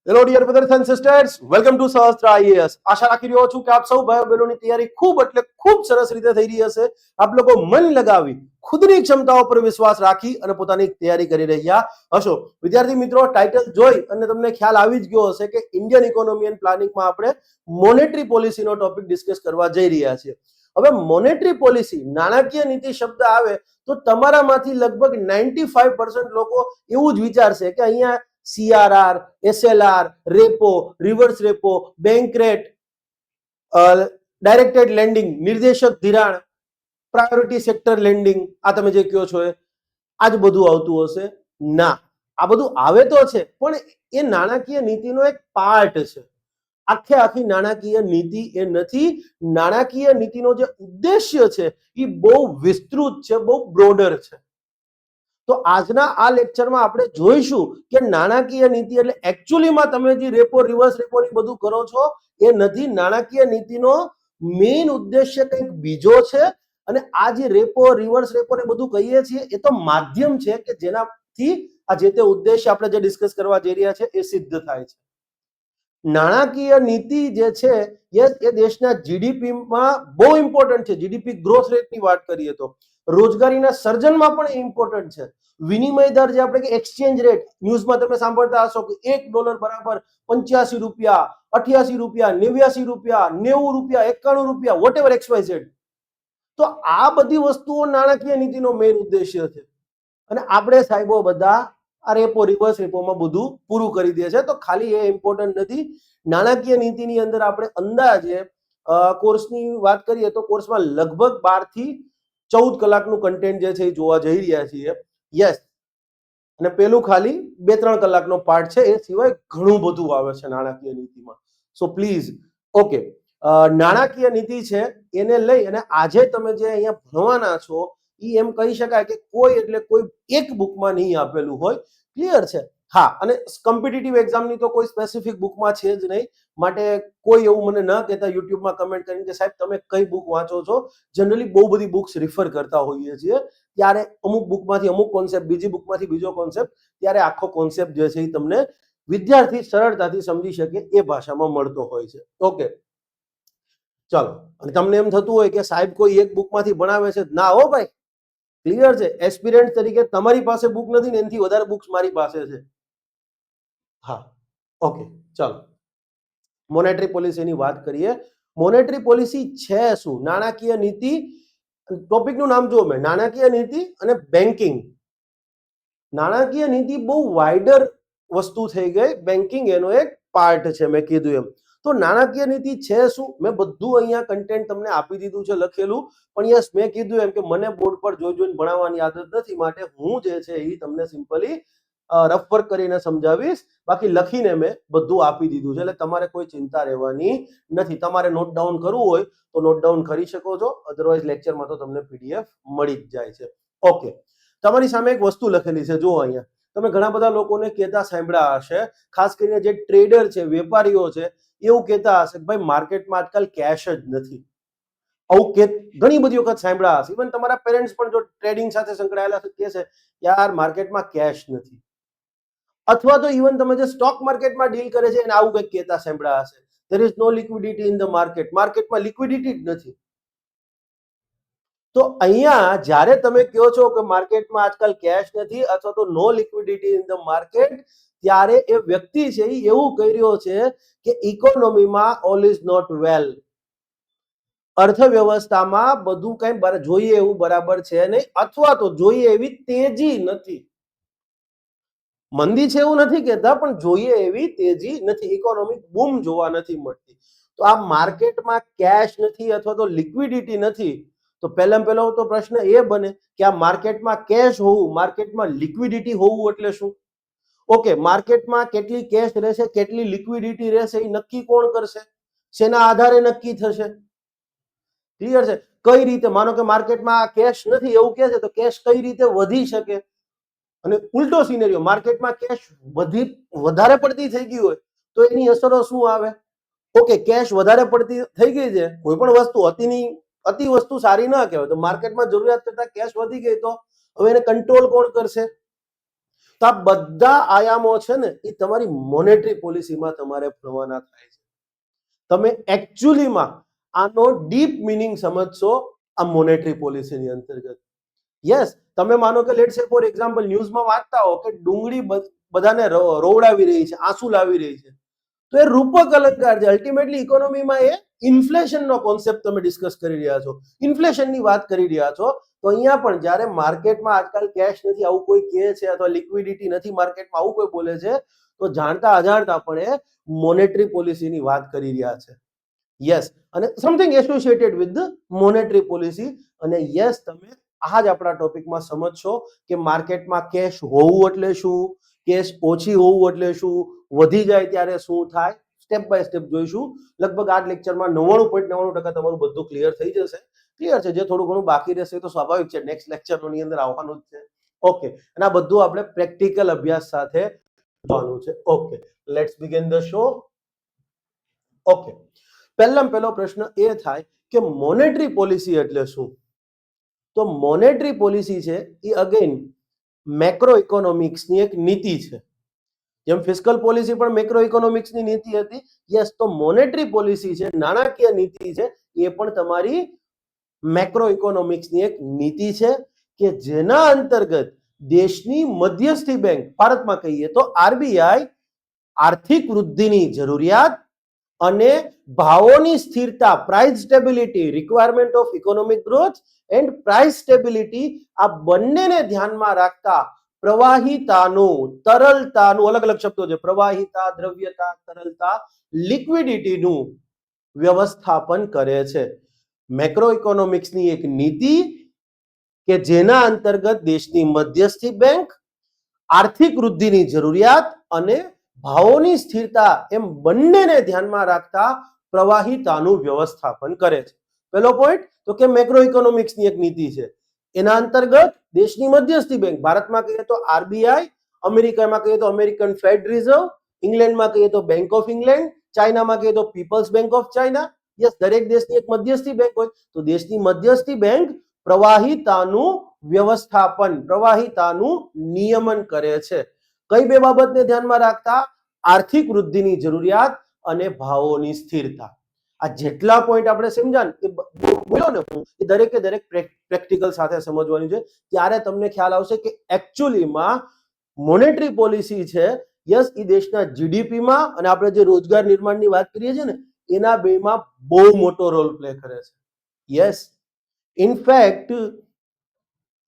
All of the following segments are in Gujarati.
Hello dear brothers and sisters, welcome to Sahastra IAS. આશા રાખી રહ્યો છું કે આપ સૌ ભાઈઓ બહેનોની તૈયારી ખૂબ સરસ રીતે થઈ રહી હશે. આપ લોકો મન લગાવી ખુદની ક્ષમતાઓ પર વિશ્વાસ રાખી અને પોતાની તૈયારી કરી રહ્યા હશો. વિદ્યાર્થી મિત્રો, ટાઇટલ જોઈ અને તમને ખ્યાલ આવી જ ગયો હશે કે ઇન્ડિયન ઇકોનોમી એન્ડ પ્લાનિંગમાં આપણે મોનેટરી પોલિસીનો ટોપિક ડિસ્કસ કરવા જઈ રહ્યા છીએ. હવે મોનેટરી પોલિસી, નાણાકીય નીતિ શબ્દ આવે તો તમારામાંથી લગભગ 95% લોકો એવું જ વિચારશે કે અહીંયા CRR, SLR, repo, reverse repo, bank rate, directed landing, નિર્દેશક ધિરાણ, પ્રાયોરિટી સેક્ટર લેન્ડિંગ, આ તમે જે કહો છો આ જ બધું આવતું હશે. ના, આ બધું આવે તો છે પણ એ નાણાકીય નીતિનો એક પાર્ટ છે. આખી નાણાકીય નીતિ એ નથી. નાણાકીય નીતિનો જે ઉદ્દેશ્ય છે એ બહુ વિસ્તૃત છે, બહુ બ્રોડર છે. તો આજના આ લેક્ચરમાં આપણે જોઈશું કે નાણાકીય નીતિ એટલે એકચ્યુઅલીમાં તમે જે રેપો, રિવર્સ રેપો ની બધું કરો છો એ નથી. નાણાકીય નીતિનો મેઇન ઉદ્દેશ્ય કંઈક બીજો છે અને આ જે રેપો, રિવર્સ રેપો ને બધું કહીએ છીએ એ તો માધ્યમ છે કે જેનાથી આ જે તે ઉદ્દેશ્ય આપણે જે ડિસ્કસ કરવા જઈ રહ્યા છે એ સિદ્ધ થાય છે. નાણાકીય નીતિ જે છે એ દેશના જીડીપીમાં બહુ ઇમ્પોર્ટન્ટ છે. જીડીપી ગ્રોથ રેટની વાત કરીએ તો રોજગારીના સર્જનમાં પણ ઇમ્પોર્ટન્ટ છે. વિનિમય દર જે આપણે કે એક્સચેન્જ રેટ, ન્યૂઝમાં તમે સાંભળતા હશો કે $1 બરાબર 85 રૂપિયા, 88 રૂપિયા, 89 રૂપિયા, 90 રૂપિયા, 91 રૂપિયા, વોટ એવર XYZ. તો આ બધી વસ્તુઓ નાણાકીય નીતિનો મેઇન ઉદ્દેશ્ય છે અને આપણે સાહેબો બધા આ રેપો, રિવર્સ રેપોમાં બધું પૂરું કરી દે છે. તો ખાલી એ ઇમ્પોર્ટન્ટ નથી. નાણાકીય નીતિની અંદર આપણે અંદાજે કોર્સની વાત કરીએ તો કોર્સમાં લગભગ 12 થી 14 કલાકનું કન્ટેન્ટ જે છે એ જોવા જઈ રહ્યા છીએ. યસ, અને પેલું ખાલી 2-3 કલાકનો પાર્ટ છે. એ સિવાય ઘણું બધું આવે છે નાણાકીય નીતિમાં. સો પ્લીઝ, ઓકે, નાણાકીય નીતિ છે એને લઈ અને આજે તમે જે અહીંયા ભણવાના છો એ એમ કહી શકાય કે કોઈ એક બુકમાં નહીં આપેલું હોય. ક્લિયર છે? હા, અને કોમ્પિટિટિવ એક્ઝામની તો કોઈ સ્પેસિફિક બુકમાં છે જ નહીં. માટે કોઈ એવું મને ન કહેતા યુટ્યુબમાં કમેન્ટ કરીને કે સાહેબ તમે કઈ બુક વાંચો છો. જનરલી બહુ બધી બુક્સ રિફર કરતા હોઈએ છીએ. ત્યારે અમુક બુકમાંથી અમુક કોન્સેપ્ટ, બીજી બુકમાંથી બીજો કોન્સેપ્ટ, ત્યારે આખો કોન્સેપ્ટ જે છે એ તમને વિદ્યાર્થી સરળતાથી સમજી શકે એ ભાષામાં મળતો હોય છે. ઓકે, ચાલો. અને તમને એમ થતું હોય કે સાહેબ કોઈ એક બુકમાંથી ભણાવે છે. ના હો ભાઈ, ક્લિયર છે. એસ્પિરન્ટ તરીકે તમારી પાસે બુક નથી ને એનાથી વધારે બુક્સ મારી પાસે છે. હા, ઓકે, ચાલો. મોનેટરી પોલિસીની વાત કરીએ. મોનેટરી પોલિસી છે શું? નાણાકીય નીતિ. ટોપિકનું નામ જુઓ મેં, નાણાકીય નીતિ અને બેન્કિંગ. નાણાકીય નીતિ બહુ વાઇડર વસ્તુ થઈ ગઈ. બેન્કિંગ એનો એક પાર્ટ છે, મેં કીધું એમ. તો નાણાકીય નીતિ છે શું? મેં બધું અહીંયા કન્ટેન્ટ તમને આપી દીધું છે લખેલું. પણ યસ, મેં કીધું એમ કે મને બોર્ડ પર જોઈને ભણાવવાની આદત નથી. માટે હું જે છે એ તમને સિમ્પલી રફ વર્ક કરીને સમજાવીશ. બાકી લખીને મેં બધું આપી દીધું છે એટલે તમારે કોઈ ચિંતા રહેવાની નથી. તમારે નોટ ડાઉન કરવું હોય તો નોટ ડાઉન કરી શકો છો. અધરવાઇઝ લેક્ચરમાં તો તમને PDF મળી જ જાય છે. ઓકે, તમારી સામે એક વસ્તુ લખેલી છે, જુઓ અહીંયા. તમે ઘણા બધા લોકોને કહેતા સાંભળ્યા હશે, ખાસ કરીને જે ટ્રેડર છે, વેપારીઓ છે, એવું કહેતા હશે કે ભાઈ માર્કેટમાં આજકાલ કેશ જ નથી. આવું કે ઘણી બધી વખત સાંભળ્યા હશે. ઇવન તમારા પેરેન્ટ્સ પણ જો ટ્રેડિંગ સાથે સંકળાયેલા છે કહે છે યાર માર્કેટમાં કેશ નથી. અથવા તો ઇવન તમે જે સ્ટોક માર્કેટમાં ડીલ કરે છે એને આવું કંઈક કહેતા સાંભળ્યા હશે, there is no liquidity in the market. માર્કેટમાં લિક્વિડિટી જ નથી. તો અહીંયા જ્યારે તમે કહો છો કે માર્કેટમાં આજકાલ કેશ નથી અથવા તો નો લિક્વિડિટી ઇન ધ માર્કેટ, ત્યારે એ વ્યક્તિ છે એ એવું કહી રહ્યો છે કે ઇકોનોમીમાં ઓલ ઇઝ નોટ વેલ. અર્થવ્યવસ્થામાં બધું કઈ જોઈએ એવું બરાબર છે નહીં, અથવા તો જોઈએ એવી તેજી નથી. મંદી છે એવું નથી કહેતા, પણ જોઈએ એવી તેજી નથી. ઇકોનોમિક બૂમ જોવા નથી મળતી. તો આ માર્કેટમાં કેશ નથી અથવા તો લિક્વિડિટી નથી. તો પહેલો તો પ્રશ્ન એ બને કે આ માર્કેટમાં કેશ હોવું, માર્કેટમાં લિક્વિડિટી હોવું એટલે શું? ઓકે, માર્કેટમાં કેટલી કેશ રહેશે, કેટલી લિક્વિડિટી રહેશે એ નક્કી કોણ કરશે? શેના આધારે નક્કી થશે? ક્લિયર છે? કઈ રીતે? માનો કે માર્કેટમાં કેશ નથી એવું કહે છે, તો કેશ કઈ રીતે વધી શકે? અને ઉલટો સિનેરિયો, માર્કેટમાં કેશ વધારે પડતી થઈ ગઈ હોય તો એની અસરો શું આવે? ઓકે, કેશ વધારે પડતી થઈ ગઈ છે, કોઈ પણ વસ્તુ અતિ વસ્તુ સારી ના કહેવાય. તો માર્કેટમાં જરૂરિયાત કરતા કેશ વધી ગઈ તો હવે એને કંટ્રોલ કોણ કરશે? તો આ બધા આયામો છે ને એ તમારી મોનેટરી પોલિસીમાં તમારે ભણવાના થાય છે. તમે એકચ્યુઅલીમાં આનો ડીપ મિનિંગ સમજશો આ મોનેટરી પોલિસીની અંતર્ગત. યસ, તમે માનો કે લેટ્સ સે ફોર એક્ઝામ્પલ ન્યૂઝમાં વાંચતા હો કે ડુંગળી બધાને રોવડાવી રહી છે, આંસુ લાવી રહી છે, તો એ રૂપક અલંકાર છે. અલ્ટિમેટલી ઇકોનોમીમાં એ ઇન્ફ્લેશનનો કોન્સેપ્ટ તમે ડિસ્કસ કરી રહ્યા છો, ઇન્ફ્લેશનની વાત કરી રહ્યા છો. તો અહીંયા પણ જ્યારે માર્કેટમાં આજકાલ કેશ નથી આવું કોઈ કહે છે અથવા લિક્વિડિટી નથી માર્કેટમાં આવું કોઈ બોલે છે, તો જાણતા અજાણતા પણ એ મોનેટરી પોલિસીની વાત કરી રહ્યા છે. યસ, અને something associated with the monetary policy. અને યસ, તમે આ જ આપણા ટોપિકમાં સમજશો કે માર્કેટમાં કેશ હોવું એટલે શું, કેશ ઓછી હોવું એટલે શું, વધી જાય ત્યારે શું થાય, સ્ટેપ બાય સ્ટેપ જોઈશું. લગભગ આ લેક્ચરમાં 99.99% તમારું બધું ક્લિયર થઈ જશે. ક્લિયર છે? જે થોડું ઘણું બાકી રહેશે તો સ્વાભાવિક છે, નેક્સ્ટ લેક્ચરની અંદર આવવાનું જ છે. ઓકે, અને આ બધું આપણે પ્રેક્ટિકલ અભ્યાસ સાથે જોવાનું છે. Okay, let's begin the show. Okay, પહેલો પ્રશ્ન એ થાય કે મોનેટરી પોલિસી એટલે શું? તો મોનેટરી પોલિસી છે એ અગેન મેક્રો ઇકોનોમિક્સની એક નીતિ છે. જેમ ફિસ્કલ પોલિસી પણ મેક્રો ઇકોનોમિક્સની નીતિ હતી. યસ, તો મોનેટરી પોલિસી છે, નાણાકીય નીતિ છે, એ પણ તમારી મેક્રો ઇકોનોમિક્સની એક નીતિ છે કે જેના અંતર્ગત દેશની મધ્યસ્થી બેંક, ભારતમાં કહીએ તો આરબીઆઈ, આર્થિક વૃદ્ધિની જરૂરિયાત અને ભાવોની સ્થિરતા, price stability, requirement of economic growth and price stability, આ બંનેને ધ્યાનમાં રાખતા પ્રવાહિતાનું, તરલતાનું, અલગ અલગ શબ્દો છે, પ્રવાહિતા, દ્રવ્યતા, તરલતા, લિક્વિડિટીનું વ્યવસ્થાપન કરે છે. મેક્રો ઇકોનોમિક્સની એક નીતિ કે જેના અંતર્ગત દેશની મધ્યસ્થી બેંક, આર્થિક વૃદ્ધિની જરૂરિયાત અને ભાવોની સ્થિરતા એમ બંનેને ધ્યાનમાં રાખતા પ્રવાહિતાનું વ્યવસ્થાપન કરે છે. પહેલો પોઈન્ટ તો કે મેક્રો ઇકોનોમિક્સની એક નીતિ છે. એના અંતર્ગત દેશની મધ્યસ્થી બેંક, ભારતમાં કહીએ તો આરબીઆઈ, અમેરિકામાં કહીએ તો અમેરિકન ફેડ રિઝર્વ, ઇંગ્લેન્ડમાં કહીએ તો બેંક ઓફ ઇંગ્લેન્ડ, ચાઇનામાં કહીએ તો People's Bank of China. Yes, દરેક દેશની એક મધ્યસ્થી બેંક હોય, તો દેશની મધ્યસ્થી બેંક પ્રવાહિતાનું વ્યવસ્થાપન, પ્રવાહિતાનું નિયમન કરે છે. કઈ બે બાબતને ધ્યાનમાં રાખતા? આર્થિક વૃદ્ધિની જરૂરિયાત અને ભાવોની સ્થિરતા. આ જેટલા પોઈન્ટ આપણે સમજ્યા ને એ બોલ્યો ને હું, એ દરેકે દરેક પ્રેક્ટિકલ સાથે સમજવાનું છે. ત્યારે તમને ખ્યાલ આવશે કે એકચ્યુઅલીમાં મોનેટરી પોલિસી છે, યસ, એ દેશના જીડીપીમાં અને આપણે જે રોજગાર નિર્માણની વાત કરીએ છીએ ને એના બેમાં બહુ મોટો રોલ પ્લે કરે છે. યસ, ઇનફેક્ટ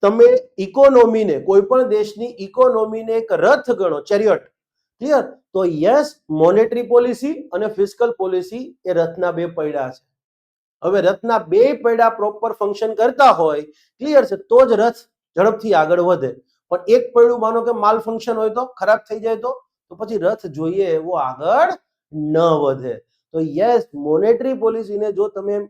તમે ઇકોનોમીને, કોઈ પણ દેશની ઇકોનોમીને એક રથ ગણો, ચેરિયટ. ક્લિયર? તો યસ, મોનેટરી પોલિસી અને ફિસ્કલ પોલિસી એ રથના બે પૈડા છે. હવે રથના બે પૈડા પ્રોપર ફંક્શન કરતા હોય, ક્લિયર છે, તો જ રથ ઝડપથી આગળ વધે. પણ એક પૈડું માનો કે માલ ફંક્શન હોય તો, ખરાબ થઈ જાય તો પછી રથ જોઈએ એવો આગળ ન વધે. તો યસ, મોનેટરી પોલિસીને જો તમે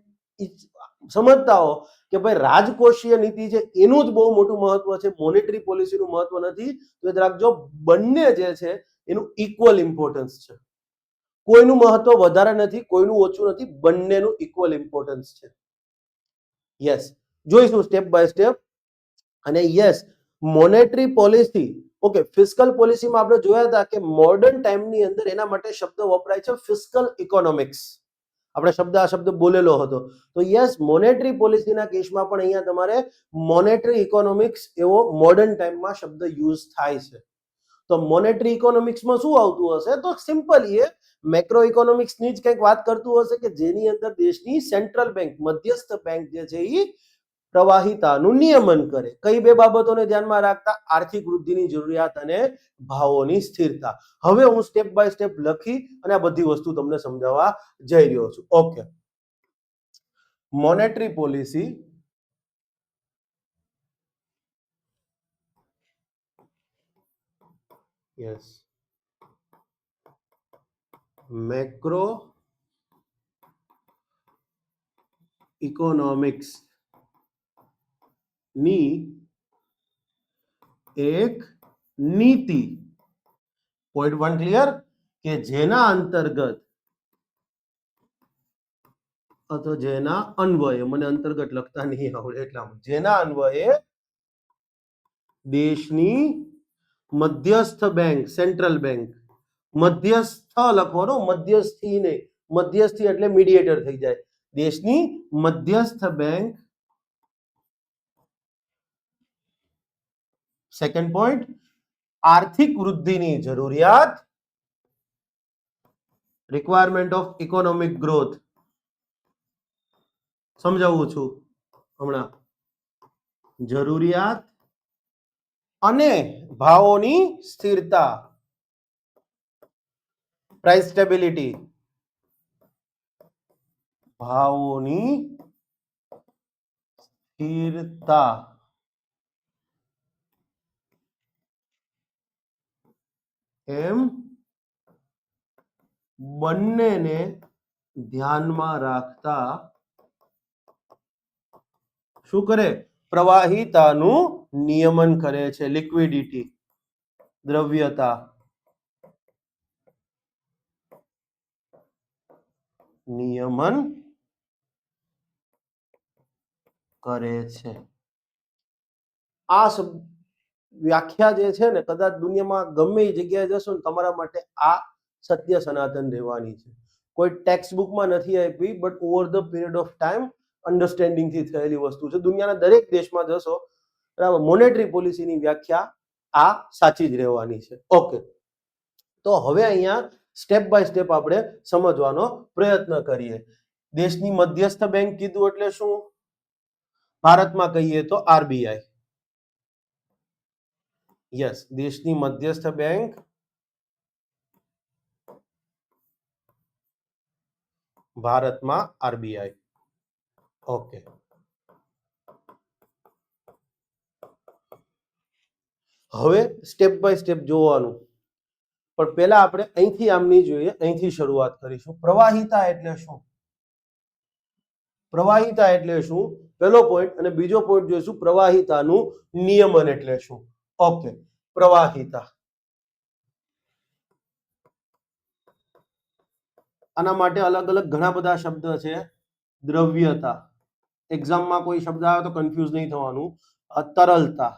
સમજતા હો કે ભાઈ રાજકોષીય નીતિ છે એનું જ બહુ મોટું મહત્વ છે, મોનેટરી પોલિસીનું મહત્વ નથી, તો યાદ રાખજો બંને જે છે એનું ઇક્વલ ઇમ્પોર્ટન્સ છે. કોઈનું મહત્વ વધારે નથી, કોઈનું ઓછું નથી, બંનેનું ઇક્વલ ઇમ્પોર્ટન્સ છે. યસ, જોઈશું સ્ટેપ બાય સ્ટેપ. અને yes, monetary policy, okay, fiscal પોલિસીમાં આપણે જોયા હતા કે મોડર્ન ટાઈમની અંદર એના માટે શબ્દ વપરાય છે ફિસ્કલ ઇકોનોમિક્સ. આપણે આ શબ્દ બોલેલો હતો. તો યસ, મોનેટરી પોલિસીના કેસમાં પણ અહીંયા તમારે મોનેટરી ઇકોનોમિક્સ એવો મોડર્ન ટાઈમમાં શબ્દ યુઝ થાય છે. તો મોનેટરી ઇકોનોમિક્સમાં શું આવતું હશે? તો સિમ્પલી એ મેક્રો ઇકોનોમિક્સની જ કંઈક વાત કરતું હશે કે જેની અંદર દેશની સેન્ટ્રલ બેંક, મધ્યસ્થ બેંક જે છે એ પ્રવાહિતાનું નિયમન કરે. કઈ બે બાબતોને ધ્યાનમાં રાખતા? આર્થિક વૃદ્ધિની જરૂરિયાત અને ભાવોની સ્થિરતા. હવે હું સ્ટેપ બાય સ્ટેપ લખી અને આ બધી વસ્તુ તમને સમજાવવા જઈ રહ્યો છું. Okay, monetary policy yes, macro economics ની એક નીતિ. Point 1 clear? કે જેના અંતર્ગત અથવા જેના અન્વયે, મને અંતર્ગત લખતા નહીં આવડે એટલા, જેના અન્વયે દેશની મધ્યસ્થ બેંક, સેન્ટ્રલ બેંક, મધ્યસ્થ લખવાનો, મધ્યસ્થી નહીં, મધ્યસ્થી એટલે મીડિયેટર થઈ જાય. દેશની મધ્યસ્થ બેંક. સેકન્ડ પોઈન્ટ, આર્થિક વૃદ્ધિની જરૂરિયાત, રિક્વાયરમેન્ટ ઓફ ઇકોનોમિક ગ્રોથ. સમજાવું છું હમણાં. જરૂરિયાત અને ભાવોની સ્થિરતા, પ્રાઇસ સ્ટેબિલિટી, ભાવોની સ્થિરતા, એમ બંનેને ધ્યાનમાં રાખતા શું કરે? પ્રવાહિતાનું નિયમન કરે છે. લિક્વિડિટી, દ્રવ્યતા, નિયમન કરે છે. આ વ્યાખ્યા જે છે ને, કદાચ દુનિયામાં ગમે એ જગ્યાએ જશો ને, તમારા માટે આ સત્ય સનાતન રહેવાની છે. કોઈ ટેક્સ્ટ બુકમાં નથી આપી, but over the period of time understanding થી થયેલી વસ્તુ છે. દુનિયાના દરેક દેશમાં જશો, બરાબર, મોનેટરી પોલિસીની વ્યાખ્યા આ સાચી જ રહેવાની છે. ઓકે, તો હવે અહીંયા સ્ટેપ બાય સ્ટેપ આપણે સમજવાનો પ્રયત્ન કરીએ. દેશની મધ્યસ્થ બેંક કીધું એટલે શું? ભારતમાં કહીએ તો આરબીઆઈ. યસ, દેશની મધ્યસ્થ બેંક ભારતમાં આરબીઆઈ. ઓકે, હવે સ્ટેપ બાય સ્ટેપ જોવાનું, પણ પહેલા આપણે અહીંથી આમ નહીં જોઈએ, અહીંથી શરૂઆત કરીશું. પ્રવાહિતા એટલે શું? પ્રવાહિતા એટલે શું? પહેલો પોઈન્ટ. અને બીજો પોઈન્ટ જોઈશું, પ્રવાહિતાનું નિયમન એટલે શું? ઓકે, પ્રવાહિતા. આના માટે અલગ અલગ ઘણા બધા શબ્દ છે. દ્રવ્યતા, એક્ઝામમાં કોઈ શબ્દ આવે તો કન્ફ્યુઝ નહીં થવાનું. તરલતા,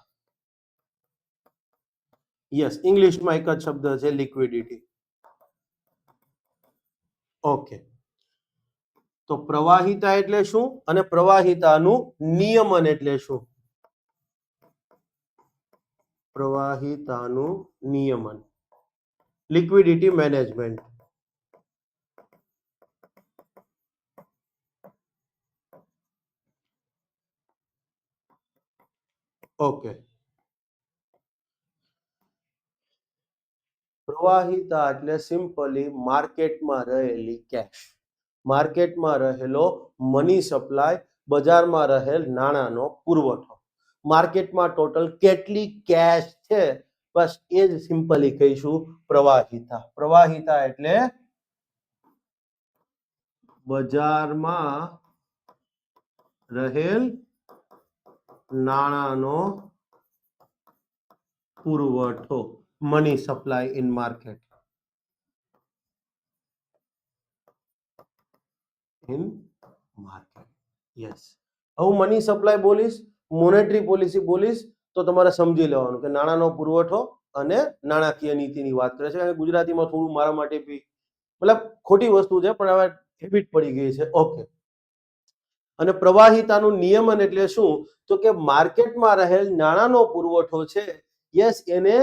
યસ, ઇંગ્લિશમાં એક જ શબ્દ છે, લિક્વિડિટી. ઓકે, તો પ્રવાહિતા એટલે શું અને પ્રવાહિતાનું નિયમન એટલે શું? પ્રવાહિતાનું નિયમન, લિક્વિડિટી મેનેજમેન્ટ. ઓકે, પ્રવાહિતા એટલે સિમ્પલી માર્કેટમાં રહેલી કેશ, માર્કેટમાં રહેલો મની સપ્લાય, બજારમાં રહેલ નાણાંનો પુરવઠો. માર્કેટમાં ટોટલ કેટલી કેશ છે, બસ એ જ સિમ્પલી કહીશું પ્રવાહિતા. પ્રવાહિતા એટલે બજારમાં રહેલ નાણાંનો પુરવઠો, money supply in market. In market, yes. હું મની સપ્લાય બોલીશ, મોનેટરી પોલિસી બોલીશ, તો તમારે સમજી લેવાનું કે નાણાંનો પુરવઠો અને નાણાકીય નીતિની વાત કરે છે. અને ગુજરાતીમાં થોડું મારા માટે બી મતલબ ખોટી વસ્તુ છે, પણ હવે હેબિટ પડી ગઈ છે. ઓકે, અને પ્રવાહિતાનું નિયમન એટલે શું? તો કે માર્કેટમાં રહેલ નાણાંનો પુરવઠો છે, યસ, એને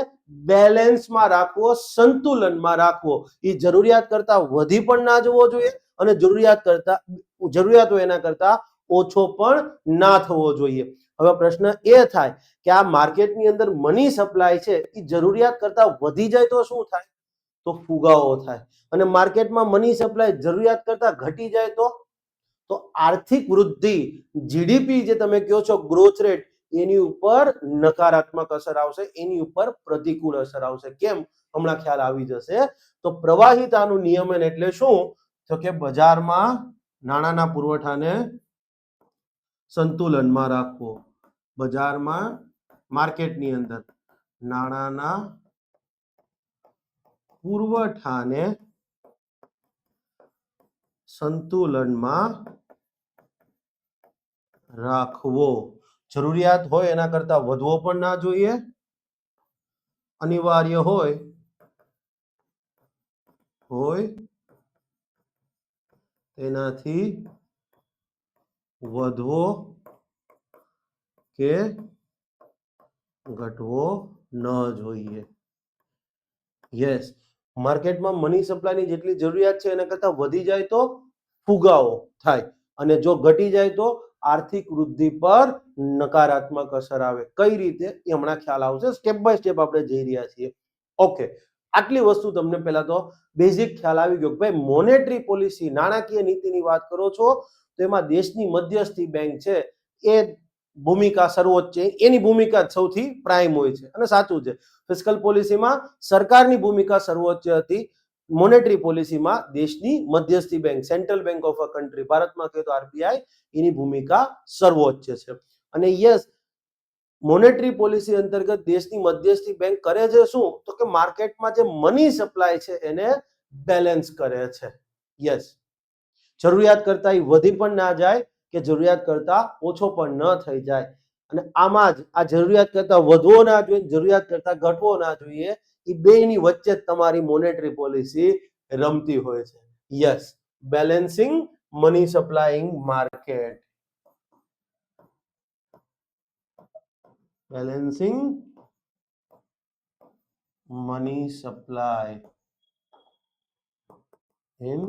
બેલેન્સમાં રાખવો, સંતુલનમાં રાખવો. એ જરૂરિયાત કરતા વધી પણ ના જવો જોઈએ અને જરૂરિયાત હોય એના કરતા ઓછો પણ ના થવો જોઈએ. હવે પ્રશ્ન એ થાય કે આ માર્કેટની અંદર મની સપ્લાય છે, એ જરૂરિયાત કરતા વધી જાય તો શું થાય? તો ફુગાવો થાય. અને માર્કેટમાં મની સપ્લાય જરૂરિયાત કરતા ઘટી જાય તો આર્થિક વૃદ્ધિ, જીડીપી જે તમે કહો છો, ગ્રોથ રેટ, એની ઉપર નકારાત્મક અસર આવશે, એની ઉપર પ્રતિકૂળ અસર આવશે. કેમ? હમણાં ખ્યાલ આવી જશે. તો પ્રવાહિતાનું નિયમન એટલે શું? તો કે બજારમાં નાણાંના પુરવઠાને સંતુલનમાં રાખવો, બજારમાં, માર્કેટની અંદર નાણાંના પુરવઠાને સંતુલનમાં રાખવો. જરૂરિયાત હોય એના કરતા વધવો પણ ના જોઈએ અનિવાર્ય હોય તેનાથી વધવો કે ઘટવો ન જોઈએ. યસ, માર્કેટમાં મની સપ્લાયની જેટલી જરૂરિયાત છે એના કરતાં વધી જાય તો ફુગાવો થાય, અને જો ઘટી જાય તો આર્થિક વૃદ્ધિ પર નકારાત્મક અસર આવે. કઈ રીતે એ હમણાં ખ્યાલ આવશે, સ્ટેપ બાય સ્ટેપ આપણે જઈ રહ્યા છીએ. ઓકે, આટલી વસ્તુ તમને પહેલા તો બેઝિક ખ્યાલ આવી ગયો. ભાઈ મોનેટરી પોલિસી, નાણાકીય નીતિની વાત કરો છો તો એમાં દેશની મધ્યસ્થી બેંક છે એ ભૂમિકા સર્વોચ્ચ છે, એની ભૂમિકા સૌથી પ્રાઇમ હોય છે, અને સાચું છે. ફિસ્કલ પોલિસીમાં સરકારની ભૂમિકા સર્વોચ્ચ હતી, મોનેટરી પોલિસીમાં દેશની મધ્યસ્થી bank, central bank of a country, ભારતમાં કહે તો આરબીઆઈ, એની ભૂમિકા સર્વોચ્ચ છે. અને યસ, મોનેટરી પોલિસી અંતર્ગત દેશની મધ્યસ્થી બેંક કરે છે શું, તો કે માર્કેટમાં જે મની સપ્લાય છે એને બેલેન્સ કરે છે. યસ, જરૂરિયાત કરતા વધી પણ ના જાય કે જરૂરિયાત કરતા ઓછો પણ ન થઈ જાય. અને આમાં જ આ જરૂરિયાત કરતા વધવો ના જોઈએ, જરૂરિયાત કરતા ઘટવો ના જોઈએ, એ બેની વચ્ચે જ તમારી મોનેટરી પોલિસી રમતી હોય છે. Yes, balancing money supplying market, balancing money supply in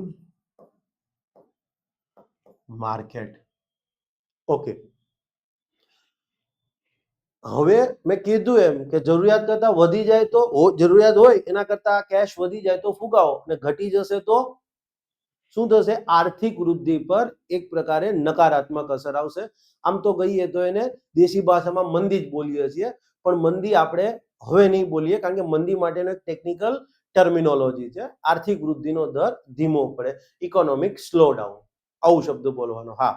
market. Okay, હવે મેં કીધું એમ કે જરૂરિયાત કરતા વધી જાય તો, જરૂરિયાત હોય એના કરતા કેશ વધી જાય તો ફુગાવો, અને ઘટી જશે તો શું થશે, આર્થિક વૃદ્ધિ પર એક પ્રકારે નકારાત્મક અસર આવશે. આમ તો કહીએ તો એને દેશી ભાષામાં મંદી જ બોલીએ છીએ, પણ મંદી આપણે હવે નહીં બોલીએ, કારણ કે મંદી માટેનો એક ટેકનિકલ ટર્મિનોલોજી છે. આર્થિક વૃદ્ધિનો દર ધીમો પડે, ઇકોનોમિક સ્લો ડાઉન, આવું શબ્દ બોલવાનો. હા,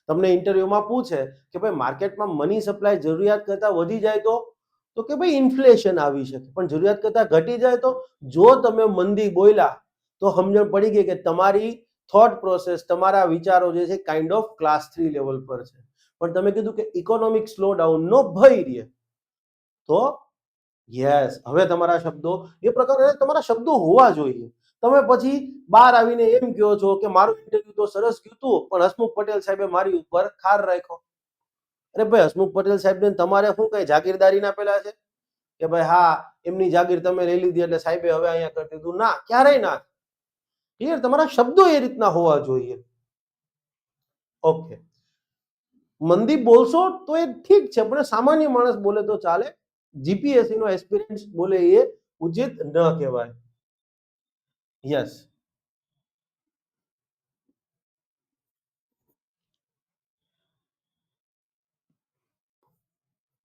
તમને ઇન્ટરવ્યુમાં પૂછે કે ભાઈ માર્કેટમાં મની સપ્લાય જરૂરિયાત કરતા વધી જાય તો કે ભાઈ ઇન્ફ્લેશન આવી શકે, પણ જરૂરિયાત કરતા ઘટી જાય તો, જો તમે મંદી બોલ્યા તો સમજણ પડી ગઈ કે તમારી થોટ પ્રોસેસ, તમારા વિચારો જે છે કાઇન્ડ ઓફ ક્લાસ 3 લેવલ પર છે. પણ તમે કીધું કે ઇકોનોમિક સ્લો ડાઉન નો ભય રહે તો યસ, હવે તમારા શબ્દો એ પ્રકારે તમારા શબ્દો હોવા જોઈએ. તમે પછી બહાર આવીને એમ કહો છો કે મારું ઇન્ટરવ્યુ તો સરસ ગયું હતું, પણ હસમુખ પટેલ સાહેબે મારી ઉપર ખાર રાખ્યો. અરે ભાઈ, હસમુખ પટેલ સાહેબને તમારે શું કઈ જાગીરદારી ના પેલા છે કે ભાઈ હા એમની જાગીર તમે લઈ લીધી એટલે સાહેબે હવે અહીંયા કરી દીધું? ના, ક્યારેય ના. ક્લિયર, તમારા શબ્દો એ રીતના હોવા જોઈએ. ઓકે, મંદી બોલશો તો એ ઠીક છે, પણ સામાન્ય માણસ બોલે તો ચાલે, જીપીએસસી નો એક્સપિરિયન્સ બોલે એ ઉચિત ન કહેવાય. યસ,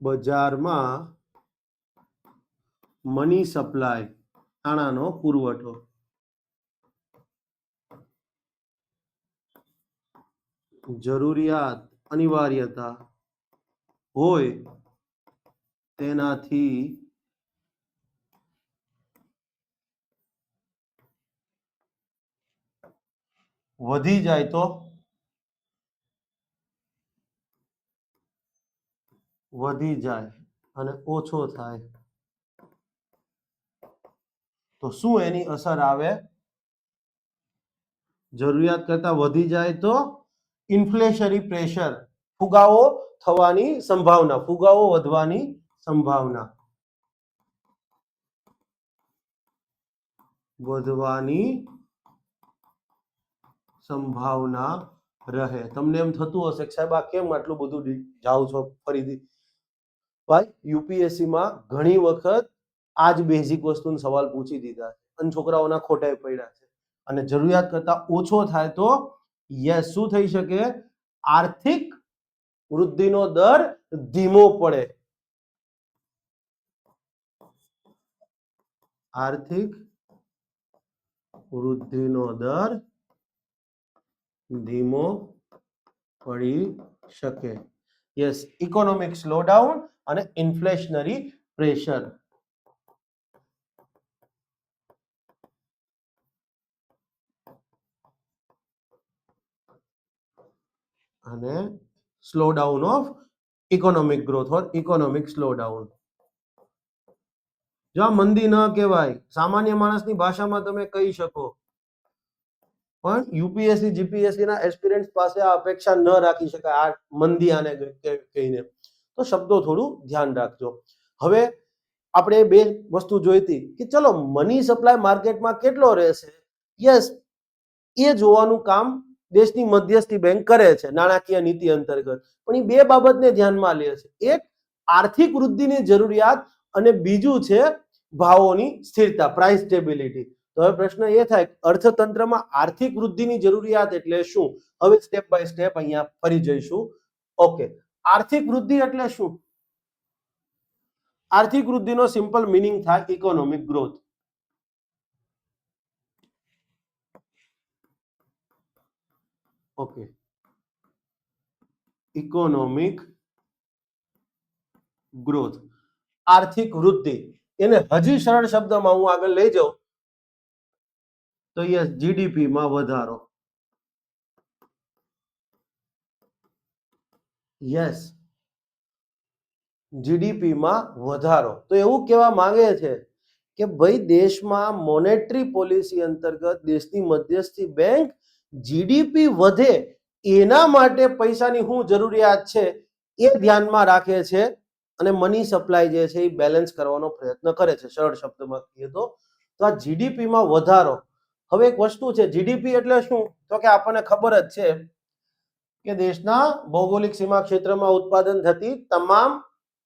બજારમાં મની સપ્લાય, નાણાંનો પુરવઠો, જરૂરિયાત અનિવાર્યતા હોય તેનાથી વધી જાય તો વધી જાય અને ઓછો થાય તો શું એની અસર આવે? જરૂરિયાત કરતા વધી જાય તો ઇન્ફ્લેશનરી પ્રેશર, ફુગાવો થવાની સંભાવના, ફુગાવો વધવાની સંભાવના, વધવાની સંભાવના રહે. તમને એમ થતું હશે કે સાહેબ આ કેમ આટલું બધું જાઓ છો ફરીથી? ભાઈ, યુપીએસસી માં ઘણી વખત આ જ બેઝિક વસ્તુનો સવાલ પૂછી દીધા છે અને છોકરાઓના ખોટાઈ પડ્યા છે. અને જરૂરિયાત કરતા ઓછો થાય તો યસ, શું થઈ શકે? આર્થિક વૃદ્ધિનો દર ધીમો પડે, આર્થિક વૃદ્ધિનો દર ધીમો પડી શકે. યસ, ઇકોનોમિક સ્લોડાઉન અને ઇન્ફ્લેશનરી પ્રેશર. અને slowdown of economic growth or economic slowdown. જો આ મંદી ન કહેવાય, સામાન્ય માણસની ભાષામાં તમે કહી શકો, પણ યુપીએસસી જીપીએસસી ના એસ્પિરન્ટ્સ પાસે આ અપેક્ષા ન રાખી શકાય આ મંદી આને કહીને. તો શબ્દો થોડું ધ્યાન રાખજો. હવે આપણે બે વસ્તુ જોઈતી કે ચલો મની સપ્લાય માર્કેટમાં કેટલો રહેશે, યસ એ જોવાનું કામ દેશની મધ્યસ્થી બેંક કરે છે નાણાકીય નીતિ અંતર્ગત, પણ એ બે બાબતને ધ્યાનમાં લે છે. એક આર્થિક વૃદ્ધિની જરૂરિયાત અને બીજું છે ભાવોની સ્થિરતા, પ્રાઇસ સ્ટેબિલિટી. તો હવે પ્રશ્ન એ થાય અર્થતંત્રમાં આર્થિક વૃદ્ધિની જરૂરિયાત એટલે શું? હવે સ્ટેપ બાય સ્ટેપ અહીંયા ફરી જઈશું. ઓકે, આર્થિક વૃદ્ધિ એટલે શું? આર્થિક વૃદ્ધિનો સિમ્પલ મીનિંગ થાય economic growth. Okay, economic growth, આર્થિક વૃદ્ધિ. એને હજી સરળ શબ્દમાં હું આગળ લઈ જાઉં તો યસ જીડીપી માં વધારો. યસ, જીડીપી માં વધારો. તો એવું કહેવા માંગે છે કે ભાઈ દેશમાં મોનેટરી પોલિસી અંતર્ગત દેશની મધ્યસ્થી બેંક જીડીપી વધે એના માટે પૈસાની શું જરૂરિયાત છે એ ધ્યાનમાં રાખે છે અને મની સપ્લાય જે છે એ બેલેન્સ કરવાનો પ્રયત્ન કરે છે. સરળ શબ્દમાં કહીએ તો આ જીડીપી માં વધારો. હવે એક વસ્તુ છે, જીડીપી એટલે શું? તો કે આપણને ખબર જ છે કે દેશના ભૌગોલિક સીમા ક્ષેત્રમાં ઉત્પાદન થતી તમામ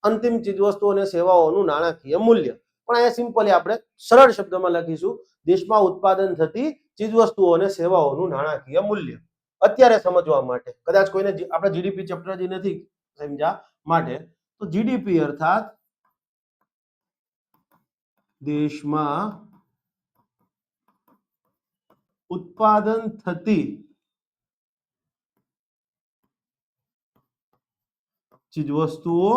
અંતિમ ચીજવસ્તુઓ અને સેવાઓનું નાણાકીય મૂલ્ય. પણ અહીંયા સિમ્પલી આપણે સરળ શબ્દમાં લખીશું દેશમાં ઉત્પાદન થતી ચીજવસ્તુઓ અને સેવાઓનું નાણાકીય મૂલ્ય. અત્યારે સમજવા માટે, કદાચ કોઈને આપણે જીડીપી ચેપ્ટર જે નથી સમજ્યા માટે, તો જીડીપી અર્થાત દેશમાં ઉત્પાદન થતી ચીજવસ્તુઓ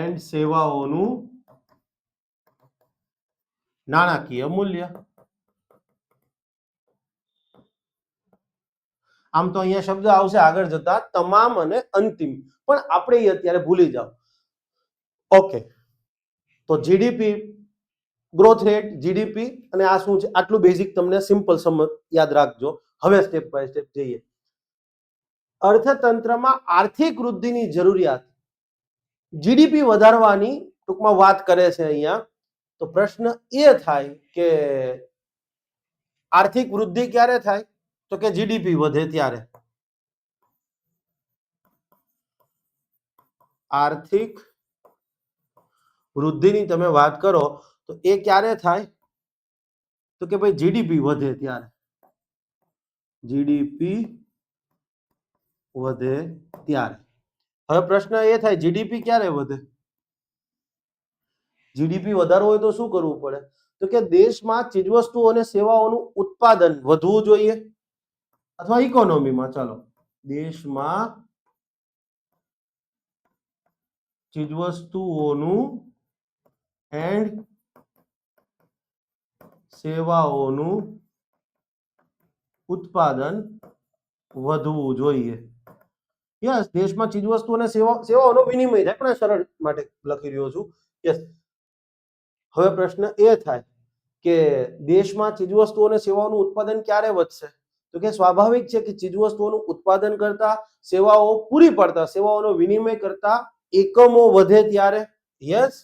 એન્ડ સેવાઓનું નાણાકીય મૂલ્ય. આમ તો અહીંયા શબ્દ આવશે આગળ જતા તમામ અને અંતિમ, પણ આપણે એ અત્યારે ભૂલી જાઓ. ઓકે, તો જીડીપી, ગ્રોથ રેટ, જીડીપી અને આ શું છે આટલું બેઝિક તમને સિમ્પલ સમજ યાદ રાખજો. હવે સ્ટેપ બાય સ્ટેપ જઈએ. અર્થતંત્રમાં આર્થિક વૃદ્ધિની જરૂરિયાત જીડીપી વધારવાની ટૂંકમાં વાત કરે છે અહીંયા. તો પ્રશ્ન એ થાય કે આર્થિક વૃદ્ધિ ક્યારે થાય? તો કે જીડીપી વધે ત્યારે. આર્થિક વૃદ્ધિની તમે વાત કરો તો એ ક્યારે થાય? તો કે ભાઈ જીડીપી વધે ત્યારે. જીડીપી વધે ત્યારે. હવે પ્રશ્ન એ થાય જીડીપી ક્યારે વધે? જીડીપી વધારવું હોય તો શું કરવું પડે? તો કે દેશમાં ચીજવસ્તુઓ અને સેવાઓનું ઉત્પાદન વધવું જોઈએ, અથવા ઇકોનોમીમાં ચાલો દેશમાં ચીજવસ્તુઓનું એન્ડ સેવાઓનું ઉત્પાદન વધવું જોઈએ. યસ, દેશમાં ચીજવસ્તુ અને સેવાઓનો વિનિમય થાય, પણ સરળ માટે લખી રહ્યો છું. યસ. હવે પ્રશ્ન એ થાય કે દેશમાં ચીજવસ્તુઓ અને સેવાઓનું ઉત્પાદન ક્યારે વધશે? તો કે સ્વાભાવિક છે કે ચીજવસ્તુઓનું ઉત્પાદન કરતા, સેવાઓ પૂરી પાડતા, સેવાઓનો વિનિમય કરતા એકમો વધે ત્યારે. યસ,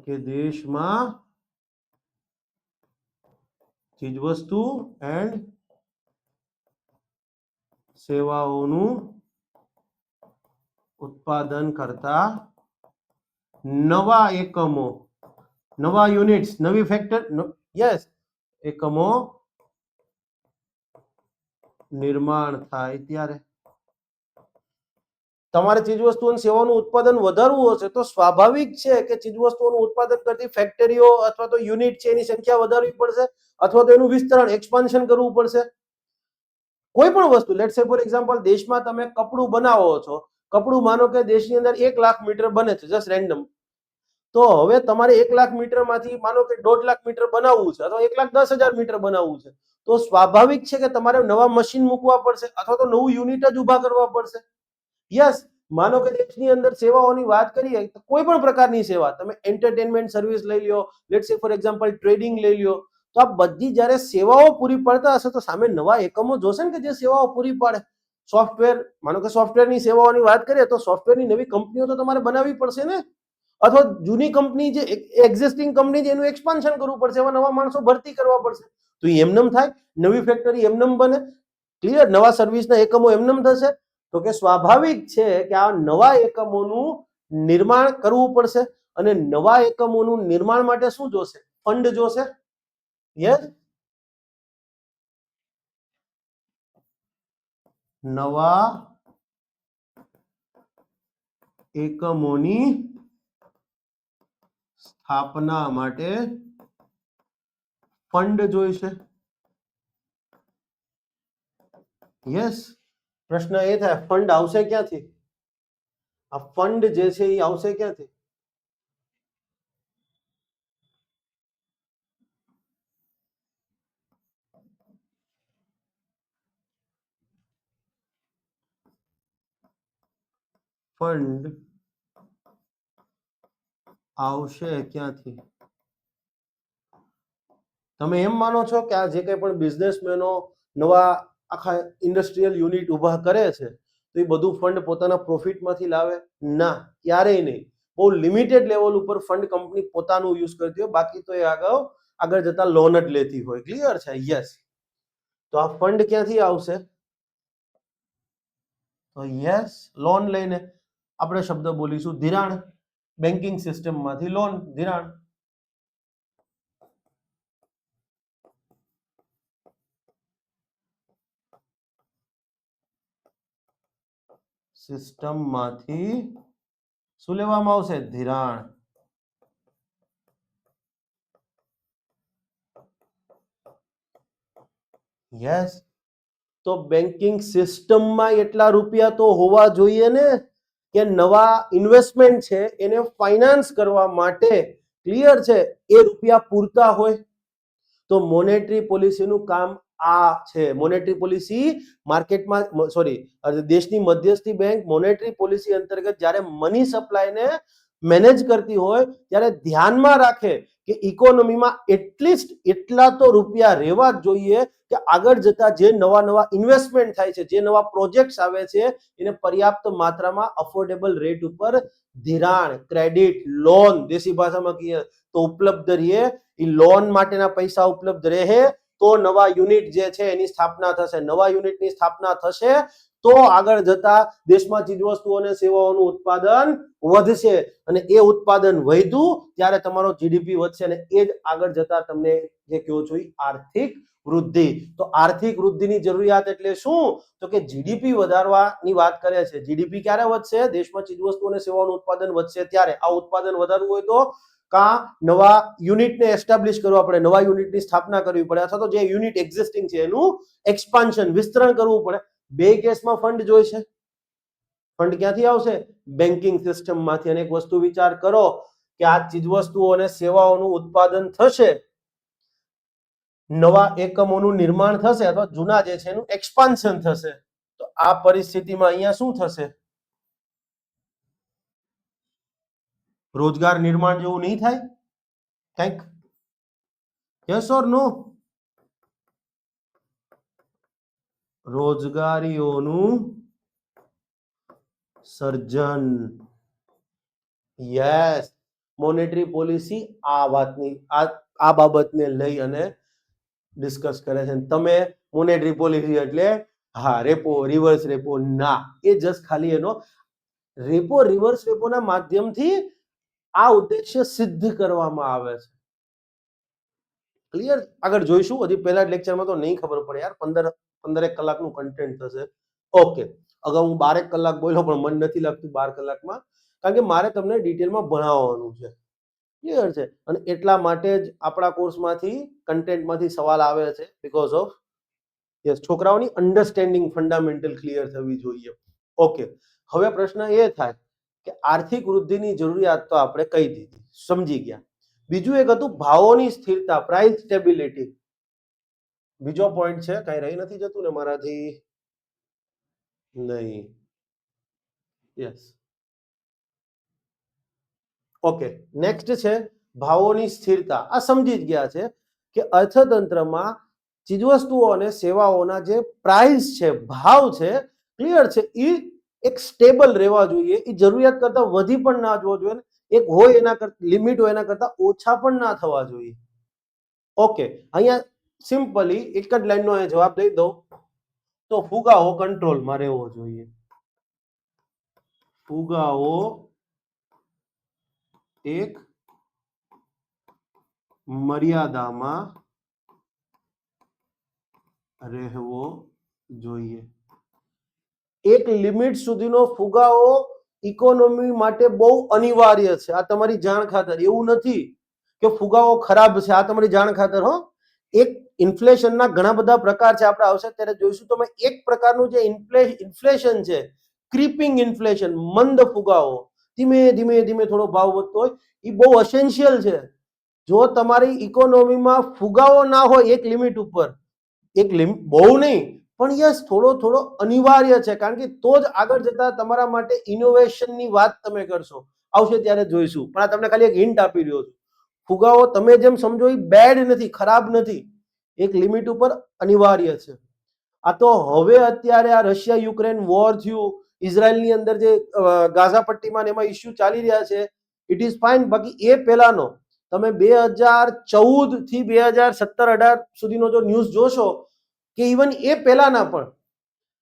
કે દેશમાં ચીજવસ્તુ એન્ડ સેવાઓનું ઉત્પાદન કરતા નવા એકમો, નવા યુનિટ્સ, નવી ફેક્ટરી, યસ, એકમો નિર્માણ થાય ત્યારે. તમારે ચીજવસ્તુ અને સેવાનું ઉત્પાદન વધારવું હશે તો સ્વાભાવિક છે કે ચીજવસ્તુઓનું ઉત્પાદન કરતી ફેક્ટરીઓ અથવા તો યુનિટ છે એની સંખ્યા વધારવી પડશે, અથવા તો એનું વિસ્તરણ, એક્સપાન્શન કરવું પડશે. કોઈ પણ વસ્તુ, લેટ્સ સે ફોર એક્ઝામ્પલ દેશમાં તમે કપડું બનાવો છો, કપડું માનો કે દેશની અંદર 1 લાખ મીટર બને છે, જસ્ટ રેન્ડમ. તો હવે તમારે 1 લાખ મીટરમાંથી માનો કે 1.5 લાખ મીટર બનાવવું છે, અથવા 1,10,000 મીટર બનાવવું છે, તો સ્વાભાવિક છે કે તમારે નવા મશીન મૂકવા પડશે, અથવા તો નવું યુનિટ જ ઉભા કરવા પડશે. યસ, માનો કે દેશની અંદર સેવાઓની વાત કરીએ તો કોઈ પણ પ્રકારની સેવા, તમે એન્ટરટેનમેન્ટ સર્વિસ લઈ લ્યો, લેટ્સ સે ફોર એક્ઝામ્પલ ટ્રેડિંગ લઈ લ્યો, તો આ બધી જ્યારે સેવાઓ પૂરી પાડતા હશે તો સામે નવા એકમો જોશે ને કે જે સેવાઓ પૂરી પાડે. સોફ્ટવેર, માનો કે સોફ્ટવેરની સેવાઓની વાત કરીએ તો સોફ્ટવેરની નવી કંપનીઓ તો તમારે બનાવવી પડશે ને, અથવા જૂની કંપની જે એક્ઝિસ્ટિંગ કંપની છે એનું એક્સપાન્શન કરવું પડશે, એવા નવા માણસો ભરતી કરવા પડશે. તો એમનેમ થાય, નવી ફેક્ટરી એમનેમ બને, ક્લિયર, નવા સર્વિસના એકમો એમનેમ થશે. તો કે સ્વાભાવિક છે કે આ નવા એકમોનું નિર્માણ કરવું પડશે, અને નવા એકમોનું નિર્માણ માટે શું જોશે? ફંડ જોશે. યસ, નવા એકમોની સ્થાપના માટે ફંડ જોઈશે. યસ, પ્રશ્ન એ થાય ફંડ આવશે ક્યાંથી? આ ફંડ જે છે એ આવશે ક્યાંથી? ફંડ આવશે ક્યાંથી? તમે એમ માનો છો કે આ જે કંઈ પણ બિઝનેસમેનો નવા આખા ઇન્ડસ્ટ્રીયલ યુનિટ ઊભા કરે છે તો એ બધું ફંડ પોતાના પ્રોફિટમાંથી લાવે? ના, ક્યારેય નહીં. બહુ લિમિટેડ લેવલ ઉપર ફંડ કંપની પોતાનું યુઝ કરતી હોય, બાકી તો એ આગળ જતા લોન જ લેતી હોય. ક્લિયર છે? યસ. તો આ ફંડ ક્યાંથી આવશે? તો યસ, લોન લઈને. આપણે શબ્દ બોલીશું ધિરાણ. બેન્કિંગ સિસ્ટમમાંથી લોન, ધિરાણ. સિસ્ટમમાંથી શું લેવામાં આવશે? ધિરાણ. યસ. તો બેન્કિંગ સિસ્ટમમાં એટલા રૂપિયા તો હોવા જોઈએ ને કે નવા ઇન્વેસ્ટમેન્ટ છે એને ફાઇનાન્સ કરવા માટે, ક્લિયર છે, એ રૂપિયા પૂરતા હોય. તો મોનેટરી પોલિસીનું કામ આ છે. મોનેટરી પોલિસી માર્કેટમાં, સોરી, દેશની મધ્યસ્થી બેંક મોનેટરી પોલિસી અંતર્ગત જ્યારે મની સપ્લાયને મેનેજ કરતી હોય ત્યારે ધ્યાનમાં રાખે કે ઇકોનોમીમાં એટલીસ્ટ એટલા તો રૂપિયા રહેવા જ જોઈએ કે આગળ જતા જે નવા ઇન્વેસ્ટમેન્ટ થાય છે, જે નવા પ્રોજેક્ટ્સ આવે છે, એને પર્યાપ્ત માત્રામાં અફોર્ડેબલ રેટ ઉપર ધિરાણ, ક્રેડિટ, લોન, દેશી ભાષામાં કહીએ તો ઉપલબ્ધ રહે. એ લોન માટેના પૈસા ઉપલબ્ધ રહે તો નવા યુનિટ જે છે એની સ્થાપના થશે. નવા યુનિટની સ્થાપના થશે તો આગળ જતા દેશમાં ચીજવસ્તુઓ અને સેવાઓનું ઉત્પાદન વધશે, અને એ ઉત્પાદન વધ્યું ત્યારે તમારો જીડીપી વધશે, અને એ જ આગળ જતા તમને જે કહો છો આર્થિક વૃદ્ધિ. તો આર્થિક વૃદ્ધિની જરૂરિયાત એટલે શું? તો કે જીડીપી વધારવાની વાત કરે છે. જીડીપી ક્યારે વધશે? દેશમાં ચીજવસ્તુ અને સેવાઓનું ઉત્પાદન વધશે ત્યારે. આ ઉત્પાદન વધારવું હોય તો નવા યુનિટને એસ્ટાબ્લિશ કરવા પડે, નવા યુનિટની સ્થાપના કરવી પડે, અથવા તો જે યુનિટ એક્ઝિસ્ટિંગ છે એનું એક્સપાન્શન, વિસ્તરણ કરવું પડે. બે કેસમાં ફંડ જોઈશે. ફંડ ક્યાંથી આવશે? બેન્કિંગ સિસ્ટમમાંથી. અને એક વસ્તુ વિચાર કરો કે આ ચીજવસ્તુઓ અને સેવાઓનું ઉત્પાદન થશે, નવા એકમોનું નિર્માણ થશે, અથવા જૂના જે છે એનું એક્સપાન્શન થશે. તો આ પરિસ્થિતિમાં અહીંયા શું થશે? રોજગાર નિર્માણ જેવું નહીં થાય કંઈક? Yes or no? રોજગારીઓનું સર્જન. યસ. મોનેટરી પોલિસી આ વાતની, આ બાબતને લઈ અને ડિસ્કસ કરે છે. તમે મોનેટરી પોલિસી એટલે હા રેપો, રિવર્સ રેપો, ના, એ જસ્ટ ખાલી એનો રેપો રિવર્સ રેપોના માધ્યમથી આ ઉદ્દેશ્ય સિદ્ધ કરવામાં આવે છે. ક્લિયર? આગળ જોઈશું. હજી પહેલા લેક્ચરમાં તો નહીં ખબર પડે યાર, 15 કલાકનું કન્ટેન્ટ થશે. ઓકે, અગાઉ હું 12 કલાક બોલ્યો પણ મન નથી લાગતું 12 કલાકમાં, કારણ કે મારે તમને ડિટેલમાં ભણાવવાનું છે. ક્લિયર છે? અને એટલા માટે જ આપણા કોર્સમાંથી, કન્ટેન્ટમાંથી સવાલ આવે છે, બીકોઝ ઓફ યસ, છોકરાઓની અન્ડરસ્ટેન્ડિંગ ફંડામેન્ટલ ક્લિયર થવી જોઈએ. ઓકે, હવે પ્રશ્ન એ થાય કે આર્થિક વૃદ્ધિની જરૂરિયાત તો આપણે કહી દીધી, સમજી ગયા. બીજું એક હતું ભાવોની સ્થિરતા, પ્રાઇસ સ્ટેબિલિટી. બીજો પોઈન્ટ છે, કઈ રહી નથી જતું ને મારાથી? નહીં. યસ. ઓકે, નેક્સ્ટ છે ભાવોની સ્થિરતા. આ સમજી જ ગયા છે કે અર્થતંત્રમાં ચીજવસ્તુઓ અને સેવાઓના જે પ્રાઇસ છે, ભાવ છે, ક્લિયર છે, એ એક સ્ટેબલ રહેવા જોઈએ. એ જરૂરિયાત કરતા વધી પણ ના જવો જોઈએ. એક હોય એના કરતા લિમિટ હોય એના કરતા ઓછા પણ ના થવા જોઈએ. ઓકે, અહીંયા સિમ્પલી એક જ લાઈનનો જવાબ દઈ દઉં તો ફુગાવો કંટ્રોલમાં રહેવો જોઈએ. ફુગાવો એક મર્યાદામાં રહેવો જોઈએ. એક લિમિટ સુધીનો ફુગાવો ઇકોનોમી માટે બહુ અનિવાર્ય છે. આ તમારી જાણ ખાતર. એવું નથી કે ફુગાવો ખરાબ છે, આ તમારી જાણ ખાતર. હો, એક ઇન્ફ્લેશનના ઘણા બધા પ્રકાર છે, આપણે આવશે ત્યારે જોઈશું. તમે એક પ્રકારનું જે ઇન્ફ્લેશન છે, ક્રીપિંગ ઇન્ફ્લેશન, મંદ ફુગાવો, ધીમે ધીમે ધીમે થોડો ભાવ વધતો હોય, એ બહુ એસેન્શિયલ છે. જો તમારી ઇકોનોમીમાં ફુગાવો ના હોય એક લિમિટ ઉપર, એક લિમિટ બહુ નહીં પણ યસ થોડો થોડો અનિવાર્ય છે, કારણ કે તો જ આગળ જતા તમારા માટે ઇનોવેશનની વાત તમે કરશો. આવશે ત્યારે જોઈશું, પણ આ તમને ખાલી એક હિન્ટ આપી રહ્યો છું. ફુગાવો તમે જેમ સમજો એ બેડ નથી, ખરાબ નથી, એક લિમિટ ઉપર અનિવાર્ય છે. આ તો હવે અત્યારે આ રશિયા યુક્રેન વોર થયું, ઇઝરાયલની અંદર જે ગાઝા પટ્ટીમાં એમાં ઇસ્યુ ચાલી રહ્યા છે, ઇટ ઇઝ ફાઇન. બાકી એ પહેલાનો તમે 2014 થી 2017-18 સુધીનો જો ન્યૂઝ જોશો, કે ઇવન એ પહેલાના પણ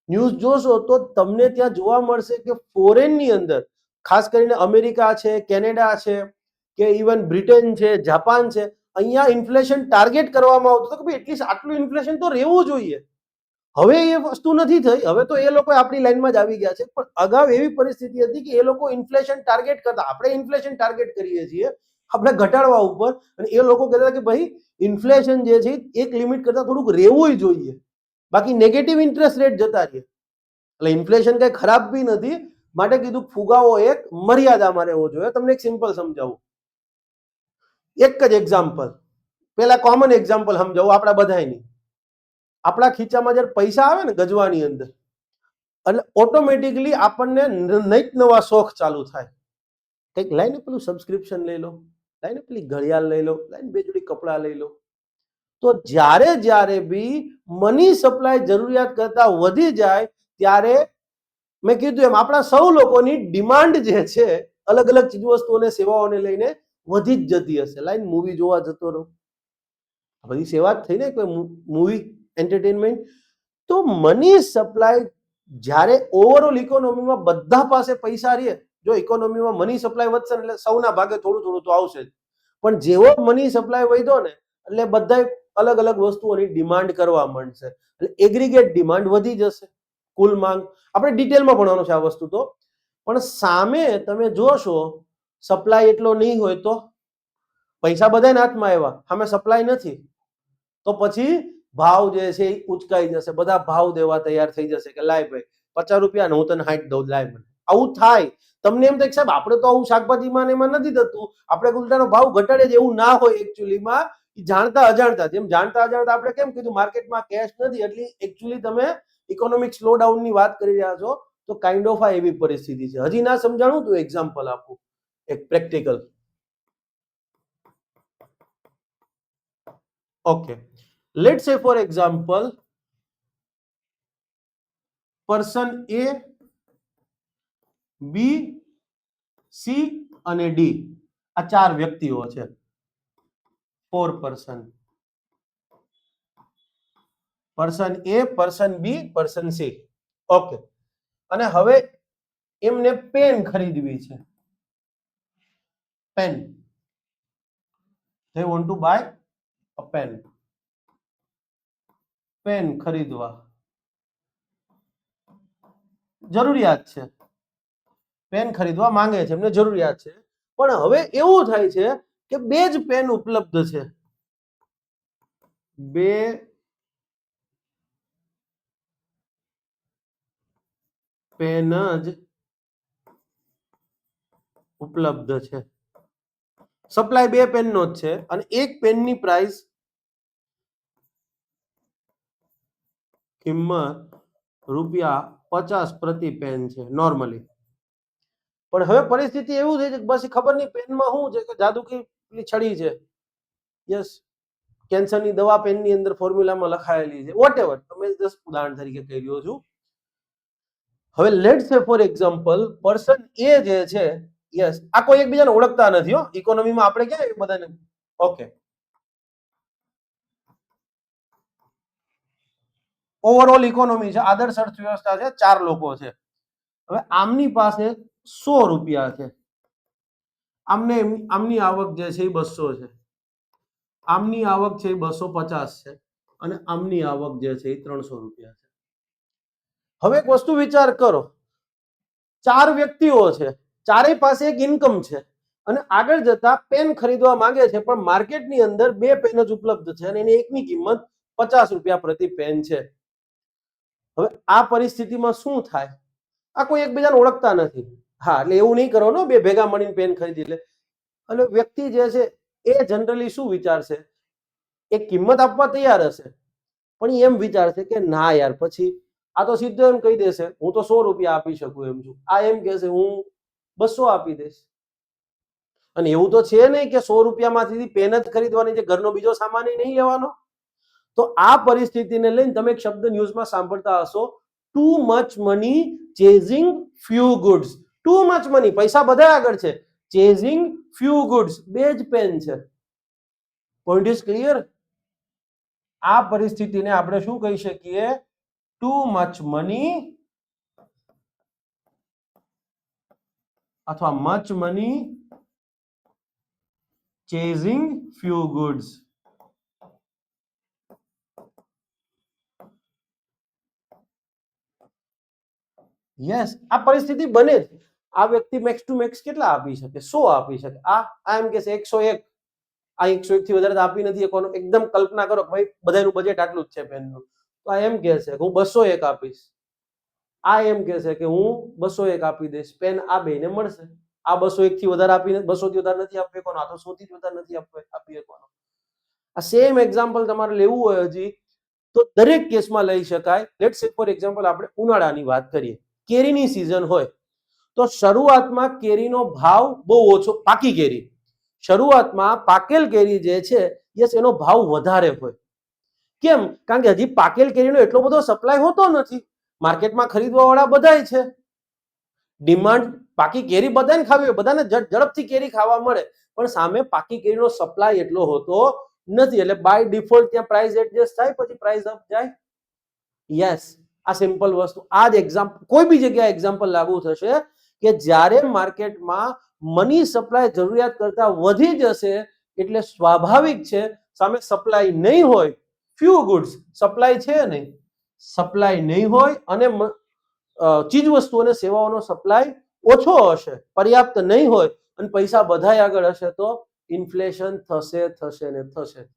ન્યૂઝ જોશો, તો તમને ત્યાં જોવા મળશે કે ફોરેનની અંદર, ખાસ કરીને અમેરિકા છે, કેનેડા છે, કે ઇવન બ્રિટન છે, જાપાન છે, અહીંયા ઇન્ફ્લેશન ટાર્ગેટ કરવામાં આવતું કે ભાઈ એટલીસ્ટ આટલું ઇન્ફ્લેશન તો રહેવું જોઈએ. હવે એ વસ્તુ નથી થઈ. હવે તો એ લોકો આપણી લાઈનમાં જ આવી ગયા છે, પણ અગાઉ એવી પરિસ્થિતિ હતી કે એ લોકો ઇન્ફ્લેશન ટાર્ગેટ કરતા. આપણે ઇન્ફ્લેશન ટાર્ગેટ કરીએ છીએ આપણે ઘટાડવા ઉપર, અને એ લોકો કહેતા કે ભાઈ ઇન્ફ્લેશન જે છે એક લિમિટ કરતા થોડુંક રહેવું જોઈએ, બાકી નેગેટિવ ઇન્ટરેસ્ટ રેટ જતા રહીએ. એટલે ઇન્ફ્લેશન કઈ ખરાબ બી નથી, માટે કીધું ફુગાવો એક મર્યાદામાં રહેવો જોઈએ. તમને એક સિમ્પલ સમજાવું, એક જ એક્ઝામ્પલ, પેલા કોમન એક્ઝામ્પલ સમજાવું આપણા બધાની. આપણા ખીચામાં જ્યારે પૈસા આવે ને ગજવાની અંદર, એટલે ઓટોમેટિકલી આપણને નઈક નવા શોખ ચાલુ થાય. કંઈક લાઈને પેલું સબસ્ક્રિપ્શન લઈ લો, લાઈને પેલી ઘડિયાળ લઈ લો, લાઈને બે જોડી કપડાં લઈ લો. તો જ્યારે બી મની સપ્લાય જરૂરિયાત કરતા વધી જાય, ત્યારે મેં કીધું એમ આપણા સૌ લોકોની ડિમાન્ડ જે છે અલગ અલગ ચીજવસ્તુઓ અને સેવાઓને લઈને વધી જ જતી હશે. લાઈન મૂવી જોવા જતો રહો, બધી સેવા જ થઈ ને, કોઈ મૂવી એન્ટરટેનમેન્ટ. તો મની સપ્લાય જ્યારે ઓવરઓલ ઇકોનોમીમાં બધા પાસે પૈસા રહે, જો ઇકોનોમીમાં મની સપ્લાય વધશે એટલે સૌના ભાગે થોડું થોડું તો આવશે જ, પણ જેવો મની સપ્લાય વધ્યો ને એટલે બધા અલગ અલગ વસ્તુઓની ડિમાન્ડ કરવા માંડશે, એટલે એગ્રીગેટ ડિમાન્ડ વધી જશે, કુલ માંગ. આપણે ડિટેલમાં ભણવાનું છે આ વસ્તુ તો, પણ સામે તમે જોશો સપ્લાય એટલો નહીં હોય તો પૈસા બધાના હાથમાં આવ્યા, સામે સપ્લાય નથી, તો પછી ભાવ જે છે એ ઉચકાઈ જશે. બધા ભાવ દેવા તૈયાર થઈ જશે કે લાય ભાઈ 50 રૂપિયા ને હું તને 60 દઉં, લાય મને. આવું થાય. તમને એમ થાય કે સાહેબ આપણે તો આવું શાકભાજીમાં ને એમાં નથી થતું, આપણે ઉલટાનો ભાવ ઘટાડે છે. એવું ના હોય એકચ્યુઅલીમાં, જાણતા અજાણતા. જેમ જાણતા અજાણતા આપણે કેમ કીધું માર્કેટમાં કેશ નથી, એટલે એકચ્યુઅલી તમે ઇકોનોમિક સ્લોડાઉનની વાત કરી રહ્યા છો, તો કાઇન્ડ ઓફ આ એવી પરિસ્થિતિ છે. હજી ના સમજાણું તો એક્ઝામ્પલ આપું, એક practical. Okay, let's say for example person A, B, C અને D આ ચાર વ્યક્તિઓ છે. 4 person, person A, person B, person C. Okay, અને હવે એમને પેન ખરીદવી છે. Pen, they want to buy a pen. Pen ખરીદવા જરૂરિયાત છે, પેન ખરીદવા માંગે છે, એમને જરૂરિયાત છે. પણ હવે એવું થાય છે કે બે જ પેન ઉપલબ્ધ છે, બે પેન જ ઉપલબ્ધ છે. સપ્લાય બે પેનનો જ છે, અને એક પેનની પ્રાઇસ કિંમત ₹50 પ્રતિ પેન છે નોર્મલી. પણ હવે પરિસ્થિતિ એવું થઈ છે કે બસ ખબર નહીં પેનમાં શું છે કે જાદુ કી છડી છે. યસ, કેન્સરની દવા પેનની અંદર ફોર્મ્યુલામાં લખાયેલી છે. વોટ એવર, તમે જસ્ટ ઉદાહરણ તરીકે કહી રહ્યો છું. હવે લેટ્સ સે ફોર એક્ઝામ્પલ પર્સન એ જે છે, યસ, આ કોઈ એકબીજાને ઓળખતા નથી હો. ઇકોનોમીમાં આપણે ક્યાં બધાને ઓકે. ઓવરઓલ ઇકોનોમી છે, આદર્શ અર્થવ્યવસ્થા છે, 4 લોકો છે. હવે આમની પાસે 100 રૂપિયા છે. આમની આવક જે છે એ 200 છે. આમની આવક છે એ 250 છે અને આમની આવક જે છે એ 300 રૂપિયા છે. હવે એક વસ્તુ વિચાર કરો, 4 વ્યક્તિઓ છે, ચારેય પાસે એક ઇન્કમ છે અને આગળ જતા પેન ખરીદવા માંગે છે, પણ માર્કેટની અંદર 2 પેન જ ઉપલબ્ધ છે અને એની એકની કિંમત 50 રૂપિયા પ્રતિ પેન છે. હવે આ પરિસ્થિતિમાં શું થાય? આ કોઈ એકબીજાને ઓળખતા નથી. હા, એટલે એવું નહીં કરો ને બે ભેગા મળીને પેન ખરીદી લે. અને વ્યક્તિ જે છે એ જનરલી શું વિચારશે? એ કિંમત આપવા તૈયાર હશે, પણ એમ વિચારશે કે ના યાર, પછી આ તો સીધો એમ કહી દેશે હું તો 100 રૂપિયા આપી શકું એમ છું. આ એમ કહેશે હું 200 આપી દઈશ. અને એવું તો છે નહીં કે 100 રૂપિયામાંથી પેન જ ખરીદવાની છે, ઘરનો બીજો સામાન નહીં લેવાનો. તો આ પરિસ્થિતિને લઈને તમે એક શબ્દ ન્યૂઝમાં સાંભળતા હશો, too much money chasing few goods. Too much money, પૈસા બધા આગળ છે, ચેઝિંગ ફ્યુ ગુડ્સ, બે જ પેન છે. Point is clear? આ પરિસ્થિતિને આપણે શું કહી શકીએ? ટુ મચ મની અથવા much money chasing few goods. Yes, આ પરિસ્થિતિ બને છે. આ વ્યક્તિ મેક્સ ટુ મેક્સ કેટલા આપી શકે? 100 આપી શકે. આ એમ કે છે 101. આ 101 થી વધારે આપી નથી શકવાનો. એકદમ કલ્પના કરો ભાઈ બધાનું બજેટ આટલું જ છે પેનનું, તો આ એમ કે છે કે હું 201 આપીશ. આ એમ કે છે કે હું 201 આપી દઈશ. પેન આ બેને મળશે. આ 201 થી વધારે આપીને 200 થી વધારે નથી આપી શકવાનો, આ તો 100 થી વધારે નથી આપી શકવાનો. આ સેમ એક્ઝામ્પલ તમારે લેવું હોય હજી તો દરેક કેસમાં લઈ શકાય. લેટ્સ સે ફોર એક્ઝામ્પલ આપણે ઉનાળાની વાત કરીએ, કેરીની સિઝન હોય તો શરૂઆતમાં કેરીનો ભાવ બહુ ઓછો, પાકી કેરી શરૂઆતમાં પાકેલ કેરી જે છે યસ એનો ભાવ વધારે હોય. કેમ? કારણ કે હજી પાકેલ કેરીનો એટલો બધો સપ્લાય હોતો નથી. માર્કેટમાં ખરીદવા વાળા બધાય છે. ડિમાન્ડ પાકી કેરી બધાને ખાવી હોય, બધાને ઝડપથી કેરી ખાવા મળે, પણ સામે પાકી કેરીનો સપ્લાય એટલો હોતો નથી. એટલે બાય ડિફોલ્ટ ત્યાં પ્રાઇસ એડજસ્ટ થાય, પછી પ્રાઇસ અપ જાય. યસ, આ સિમ્પલ વસ્તુ. આ જ એક્ઝામ્પલ કોઈ બી જગ્યાએ એક્ઝામ્પલ લાગુ થશે કે જ્યારે માર્કેટમાં મની સપ્લાય જરૂરિયાત કરતા વધી જશે એટલે સ્વાભાવિક છે સામે સપ્લાય નહીં હોય, ફ્યુ ગુડ્સ, સપ્લાય છે નહીં, સપ્લાય નહીં હોય અને ચીજ વસ્તુ અને સેવાઓનો સપ્લાય ઓછો હશે, પર્યાપ્ત નહીં હોય અને પૈસા બધાય આગળ હશે તો ઇન્ફ્લેશન થશે ને થશે.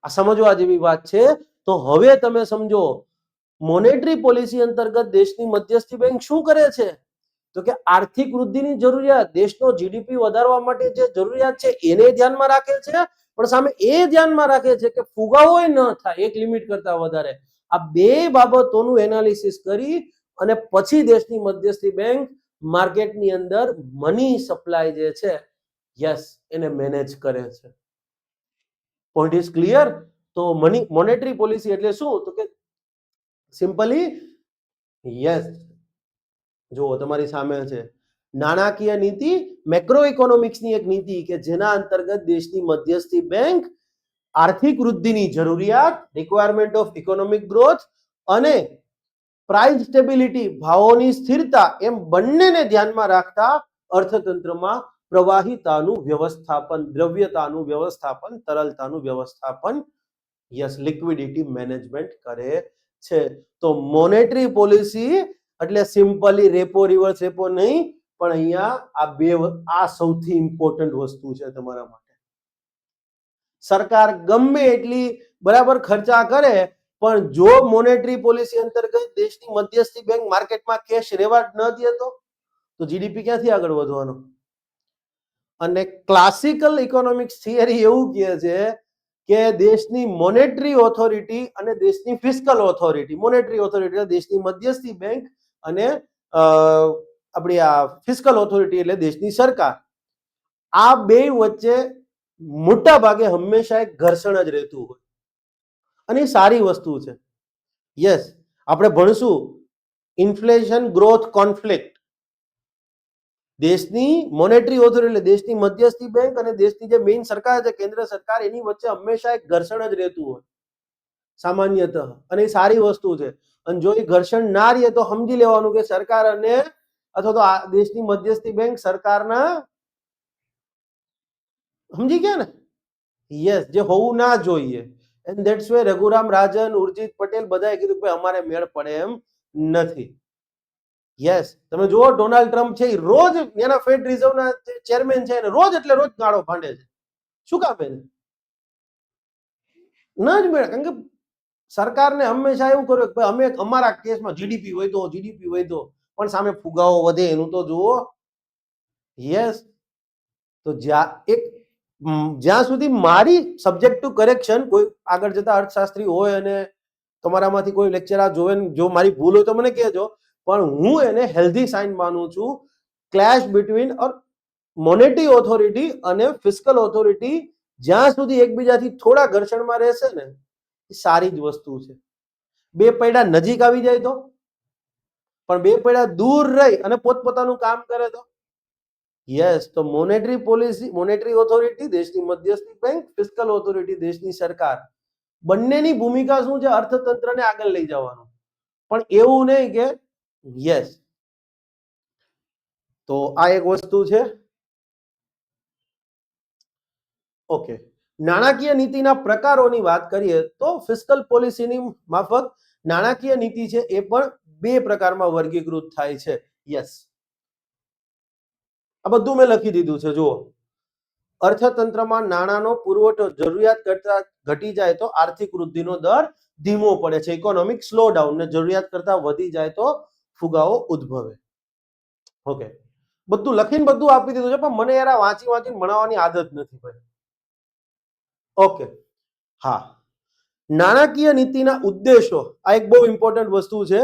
આ સમજવા જેવી વાત છે. તો હવે તમે સમજો મોનેટરી પોલિસી અંતર્ગત દેશની મધ્યસ્થી બેંક શું કરે છે? તો કે આર્થિક વૃદ્ધિની જરૂરિયાત, દેશનો જીડીપી વધારવા માટે જે જરૂરિયાત છે એને ધ્યાનમાં રાખે છે, પણ સામે એ ધ્યાનમાં રાખે છે કે ફુગાવો ન થાય એક લિમિટ કરતા વધારે. આ બે બાબતોનું એનાલિસિસ કરી અને પછી દેશની મધ્યસ્થી બેંક માર્કેટની અંદર મની સપ્લાય જે છે યસ એને મેનેજ કરે છે. Point is clear? તો મોનેટરી પોલિસી એટલે શું? તો કે સિમ્પલી યસ, જો તમારી સામે છે નાણાકીય નીતિ, મેક્રો ઇકોનોમિક્સની એક નીતિ કે જેના અંતર્ગત દેશની મધ્યસ્થી બેંક આર્થિક વૃદ્ધિની જરૂરિયાત, રિક્વાયરમેન્ટ ઓફ ઇકોનોમિક ગ્રોથ અને પ્રાઇસ સ્ટેબિલિટી, ભાવોની સ્થિરતા, એમ બંનેને ધ્યાનમાં રાખતા અર્થતંત્રમાં પ્રવાહિતાનું વ્યવસ્થાપન, દ્રવ્યતાનું વ્યવસ્થાપન, તરલતાનું વ્યવસ્થાપન, યસ, લિક્વિડિટી મેનેજમેન્ટ કરે છે. તો મોનેટરી પોલિસી એટલે સિમ્પલી રેપો રિવર્સ રેપો નહીં, પણ અહીંયા આ સૌથી ઇમ્પોર્ટન્ટ વસ્તુ છે તમારા માટે. સરકાર ગમે એટલી બરાબર ખર્ચા કરે, પણ જો મોનેટરી પોલિસી અંતર્ગત દેશની મધ્યસ્થી બેંક માર્કેટમાં કેશ રહેવા ન દે તો જીડીપી ક્યાંથી આગળ વધવાનો? અને ક્લાસિકલ ઇકોનોમિક્સ થિયરી એવું કહે છે કે દેશની મોનેટરી ઓથોરિટી અને દેશની ફિસ્કલ ઓથોરિટી, મોનેટરી ઓથોરિટી દેશની મધ્યસ્થી બેંક અને આપણી આ ફિસ્કલ ઓથોરિટી એટલે દેશની સરકાર, આ બે વચ્ચે મોટા ભાગે હંમેશા એક ઘર્ષણ જ રહેતું હોય, અને એ સારી વસ્તુ છે. યસ, આપણે ભણશું ઇન્ફ્લેશન ગ્રોથ કોન્ફ્લિક્ટ. દેશની મોનેટરી ઓથોરિટી એટલે દેશની મધ્યસ્થી બેંક અને દેશની જે મેઇન સરકાર છે કેન્દ્ર સરકાર, એની વચ્ચે હંમેશા એક ઘર્ષણ જ રહેતું હોય સામાન્યતઃ, અને એ સારી વસ્તુ છે. અને જો એ ઘર્ષણ ના રહે તો સમજી લેવાનું કે સરકાર અને અથવા તો આ દેશની મધ્યસ્થી બેંક સરકારના, સમજી ગયા ને? યસ, જે હોવું ના જોઈએ. એન્ડ ધેટ્સ વે રઘુરામ રાજન, ઉર્જિત પટેલ બધાએ કીધું કે અમારે મેળ પડે એમ નથી. યસ, તમે જુઓ ડોનાલ્ડ ટ્રમ્પ છે, રોજ એના ફેડ રિઝર્વના ચેરમેન છે, રોજ એટલે રોજ ગાળો ભાંડે છે. શું કામ? એને ના જ મેળ, કારણ કે સરકારને હંમેશા એવું કર્યું કે અમે અમારા કેસમાં જીડીપી વધ્યો, પણ સામે ફુગાવો વધે એનું તો જુઓ. યસ, તો જ્યાં સુધી મારી સબ્જેક્ટ ટુ કરેક્શન, કોઈ આગળ જતા અર્થશાસ્ત્રી હોય અને તમારામાંથી કોઈ લેક્ચર આ જોવે, જો મારી ભૂલ હોય તો મને કહેજો, પણ હું એને હેલ્ધી સાઇન માનું છું. ક્લેશ બિટવીન મોનેટરી ઓથોરિટી અને ફિસ્કલ ઓથોરિટી જ્યાં સુધી એકબીજાથી થોડા ઘર્ષણમાં રહેશે ને, એ સારી જ વસ્તુ છે. બે પૈડા નજીક આવી જાય તો, પણ બે પૈડા દૂર રહી અને પોતપોતાનું કામ કરે તો. યસ, તો મોનેટરી પોલિસી, મોનેટરી ઓથોરિટી દેશની મધ્યસ્થી બેંક, ફિસ્કલ ઓથોરિટી દેશની સરકાર, બંનેની ભૂમિકા શું છે? અર્થતંત્રને આગળ લઈ જવાનું. પણ એવું નહીં કે યસ, તો આ એક વસ્તુ છે. ઓકે, નાણાકીય નીતિના પ્રકારોની વાત કરીએ તો ફિસ્કલ પોલિસીની માફક નાણાકીય નીતિ છે એ પણ બે પ્રકારમાં વર્ગીકૃત થાય છે. યસ, આ બધું મેં લખી દીધું છે. જુઓ, અર્થતંત્રમાં નાણાંનો પુરવઠો જરૂરિયાત કરતા ઘટી જાય તો આર્થિક વૃદ્ધિનો દર ધીમો પડે છે, ઇકોનોમિક સ્લો ડાઉન, ને જરૂરિયાત કરતા વધી જાય તો ફુગાવો ઉદ્ભવે. ઓકે, બધું લખીને બધું આપી દીધું છે, પણ મને યાર વાંચી વાંચીને ભણાવવાની આદત નથી ભાઈ. ઓકે, હા, નાણાકીય નીતિના ઉદ્દેશો, આ એક બહુ ઇમ્પોર્ટન્ટ વસ્તુ છે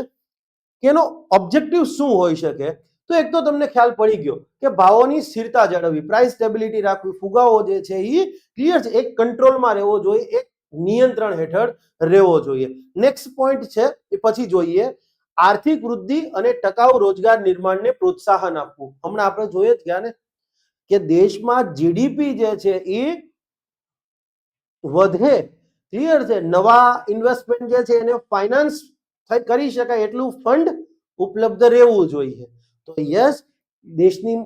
કે એનો ઓબ્જેક્ટિવ શું હોઈ શકે. તો એક તો તમને ખ્યાલ પડી ગયો કે ભાવોની સ્થિરતા જાળવવી, પ્રાઇસ સ્ટેબિલિટી રાખવી, ફુગાવો જે છે એ ક્લિયર છે, એક કંટ્રોલમાં રહેવો જોઈએ, એક નિયંત્રણ હેઠળ રહેવો જોઈએ. નેક્સ્ટ પોઈન્ટ છે એ પછી જોઈએ, આર્થિક વૃદ્ધિ અને ટકાઉ રોજગાર નિર્માણને પ્રોત્સાહન આપવું. હમણાં આપણે જોઈએ જ ગયા ને કે દેશમાં જીડીપી જે છે એ વધે, ક્લિયર છે, નવા ઇન્વેસ્ટમેન્ટ જે છે એને ફાઇનાન્સ કરી શકાય એટલું ફંડ ઉપલબ્ધ રહેવું જોઈએ. તો યસ, દેશની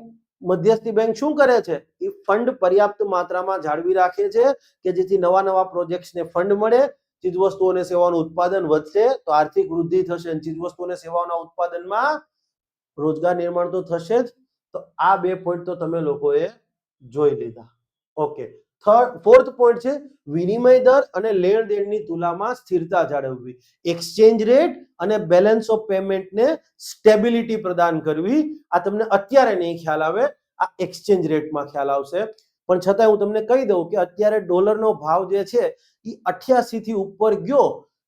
મધ્યસ્થી બેંક શું કરે છે? એ ફંડ પર્યાપ્ત માત્રામાં જાળવી રાખે છે કે જેથી નવા નવા પ્રોજેક્ટ્સને ફંડ મળે, ચીજવસ્તુઓ અને સેવાઓનું ઉત્પાદન વધશે તો આર્થિક વૃદ્ધિ થશે, અને ચીજવસ્તુઓ અને સેવાઓના ઉત્પાદનમાં રોજગાર નિર્માણ તો થશે જ. તો આ બે પોઈન્ટ તો તમે લોકોએ જોઈ લીધા. ઓકે, ફોર્થ પોઈન્ટ છે વિનિમય દર અને લેણ દેણની તુલનામાં સ્થિરતા જાળવવી, એક્સચેન્જ રેટ અને બેલેન્સ ઓફ પેમેન્ટને સ્ટેબિલિટી પ્રદાન કરવી. આ તમને અત્યારે નહીં ખ્યાલ આવે, આ એક્સચેન્જ રેટમાં ખ્યાલ આવશે, પણ છતાં હું તમને કહી દઉં કે અત્યારે ડોલરનો ભાવ જે છે એ 88 થી ઉપર ગયો,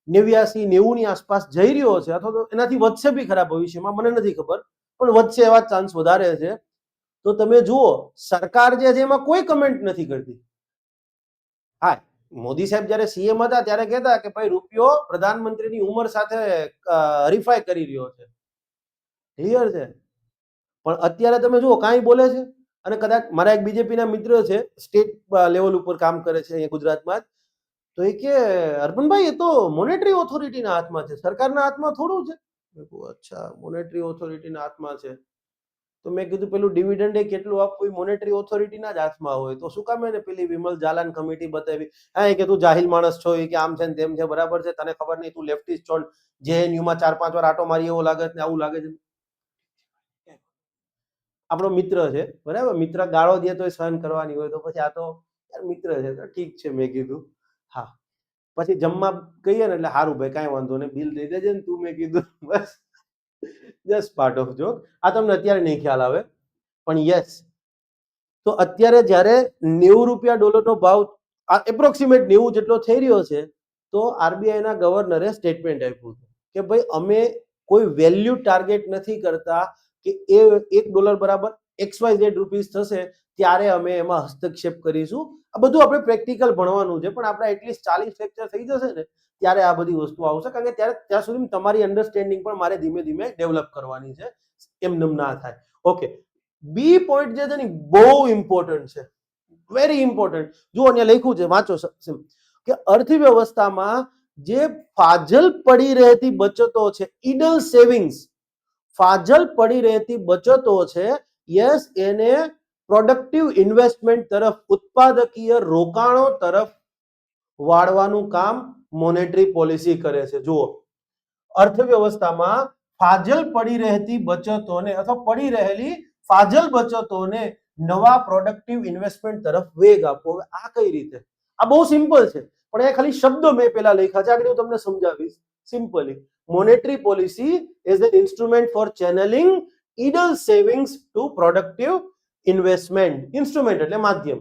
89 90 ની આસપાસ જઈ રહ્યો છે, અથવા તો એનાથી વધશે બી ખરા ભવિષ્યમાં, મને નથી ખબર, પણ વધશે એવા ચાન્સ વધારે છે. તો તમે જુઓ, સરકાર જે છે એમાં કોઈ કમેન્ટ નથી કરતી. હા, મોદી સાહેબ જયારે સીએમ હતા ત્યારે કહેતા કે ભાઈ રૂપિયો પ્રધાનમંત્રીની ઉંમર સાથે હરીફાઈ કરી રહ્યો છે, ક્લિયર છે, પણ અત્યારે તમે જુઓ કાંઈ બોલે છે. અને કદાચ મારા એક બીજેપીના મિત્ર છે, સ્ટેટ લેવલ ઉપર કામ કરે છે અહીંયા ગુજરાતમાં જ, તો એ કે અર્પણભાઈ એ તો મોનેટરી ઓથોરિટીના હાથમાં છે, સરકારના હાથમાં થોડું છે. અચ્છા, મોનેટરી ઓથોરિટીના હાથમાં છે, તો મેં કીધું પેલું ડિવિડન્ડ કેટલું આપવું એ મોનેટરી ઓથોરિટીના જ હાથમાં હોય, તો શું કામ એને પેલી વિમલ જાલાન કમિટી બતાવી? હા, કે તું જાહિલ માણસ છો, કે આમ છે ને તેમ છે, બરાબર છે, તને ખબર નહીં, તું લેફ્ટિસ્ટ છો, જેએનયુમાં 4-5 વાર આટો મારી એવો લાગે છે ને આવું લાગે છે. આપણો મિત્ર છે, બરાબર, મિત્ર ગાળો દે તો સહન કરવાની હોય, તો પછી આ તો મિત્ર છે તો ઠીક છે, મેં કીધું. હા, પછી જમવા કહીએ ને એટલે સારું ભાઈ કાંઈ વાંધો નહીં, બિલ દઈ દેજે ને તું, મેં કીધું બસ, જસ્ટ પાર્ટ ઓફ જોક. આ તમને અત્યારે નહીં ખ્યાલ આવે, પણ યસ, તો અત્યારે જ્યારે 90 રૂપિયા ડોલરનો ભાવ એપ્રોક્સિમેટ 90 જેટલો થઈ રહ્યો છે, તો આરબીઆઈના ગવર્નરે સ્ટેટમેન્ટ આપ્યું કે ભાઈ અમે કોઈ વેલ્યુ ટાર્ગેટ નથી કરતા, કે એ $1 બરાબર XYZ રૂપીસ થશે ત્યારે અમે એમાં હસ્તક્ષેપ કરીશું. આ બધું આપણે પ્રેક્ટિકલ ભણવાનું છે, પણ આપણે એટલીસ્ટ 40 લેક્ચર થઈ જશે ને ત્યારે આ બધી વસ્તુ આવશે, કારણ કે ત્યારે ત્યાં સુધી તમારી અન્ડરસ્ટેન્ડિંગ પણ મારે ધીમે ધીમે ડેવલપ કરવાની છે, એમ ના થાય. ઓકે, બી પોઈન્ટ જે છે ને બહુ ઇમ્પોર્ટન્ટ છે, વેરી ઇમ્પોર્ટન્ટ. જુઓ અહીંયા લખ્યું છે, વાંચો કે અર્થવ્યવસ્થામાં જે ફાજલ પડી રહેતી બચતો છે, ઇડલ સેવિંગ્સ, ફાજલ પડી રહેતી બચતો છે, યસ, એને પ્રોડક્ટિવ ઇન્વેસ્ટમેન્ટ તરફ, ઉત્પાદકીય રોકાણો તરફ વાળવાનું કામ મોનેટરી પોલિસી કરે છે. જુઓ, અર્થવ્યવસ્થામાં ફાજલ પડી રહેતી બચતોને અથવા પડી રહેલી ફાજલ બચતોને નવા પ્રોડક્ટિવ ઇન્વેસ્ટમેન્ટ તરફ વેગ આપવો. હવે આ કઈ રીતે? આ બહુ સિમ્પલ છે, પણ એ ખાલી શબ્દો મેં પેલા લખ્યા છે, આગળ હું તમને સમજાવીશ simply. Monetary policy is an instrument for channelling idle savings to productive investment. Instrument એટલે માધ્યમ.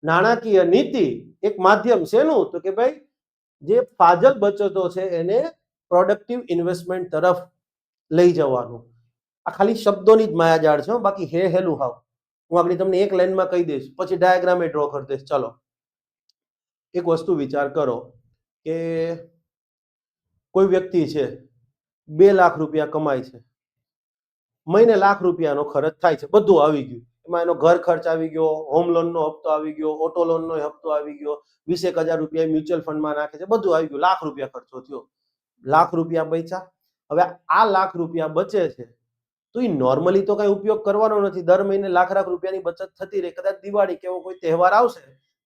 નાણાકીય નીતિ એક માધ્યમ છે એનું, તો કે ભાઈ જે ફાજલ બચતો છે એને પ્રોડક્ટિવ ઇન્વેસ્ટમેન્ટ તરફ લઈ જવાનું. આ ખાલી શબ્દોની જ માયાજાળ છે, બાકી હે હેલું હાવ હું આગળ તમને એક લાઈનમાં કહી દઈશ, પછી ડાયાગ્રામ એ ડ્રો કરી દઈશ. ચલો, એક વસ્તુ વિચાર કરો કે કોઈ વ્યક્તિ છે 2 લાખ રૂપિયા કમાય છે, મહિને લાખ રૂપિયાનો ખર્ચ થાય છે, બધું આવી ગયું, એમાં એનો ઘર ખર્ચ આવી ગયો, હોમ લોનનો હપ્તો આવી ગયો, ઓટો લોનનો હપ્તો આવી ગયો, 20,000 રૂપિયા મ્યુચ્યુઅલ ફંડમાં નાખે છે, બધું આવી ગયું, લાખ રૂપિયા ખર્ચો થયો, લાખ રૂપિયા બચ્યા. હવે આ લાખ રૂપિયા બચે છે તો એ નોર્મલી તો કઈ ઉપયોગ કરવાનો નથી, દર મહિને લાખ રૂપિયાની બચત થતી રહે. કદાચ દિવાળી કેવો કોઈ તહેવાર આવશે,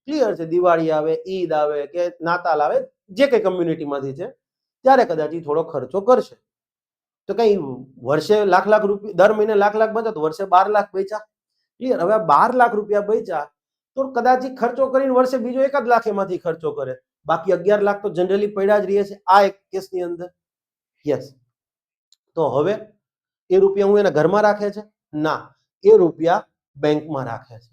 ક્લિયર છે, દિવાળી આવે, ઈદ આવે કે નાતાલ આવે, જે કઈ કમ્યુનિટીમાંથી છે, ત્યારે કદાચ એ થોડો ખર્ચો કરશે. તો કઈ વર્ષે લાખ રૂપિયા, દર મહિને લાખ બચે તો વર્ષે 12 લાખ બચ્યા, ક્લિયર. હવે 12 લાખ રૂપિયા બચ્યા તો કદાચ ખર્ચો કરીને વર્ષે બીજો 1 લાખ એમાંથી ખર્ચો કરે, બાકી 11 લાખ તો જનરલી પડ્યા જ રહે છે આ એક કેસની અંદર. યસ, તો હવે એ રૂપિયા હું એના ઘરમાં રાખે છે? ના, એ રૂપિયા બેંકમાં રાખે છે.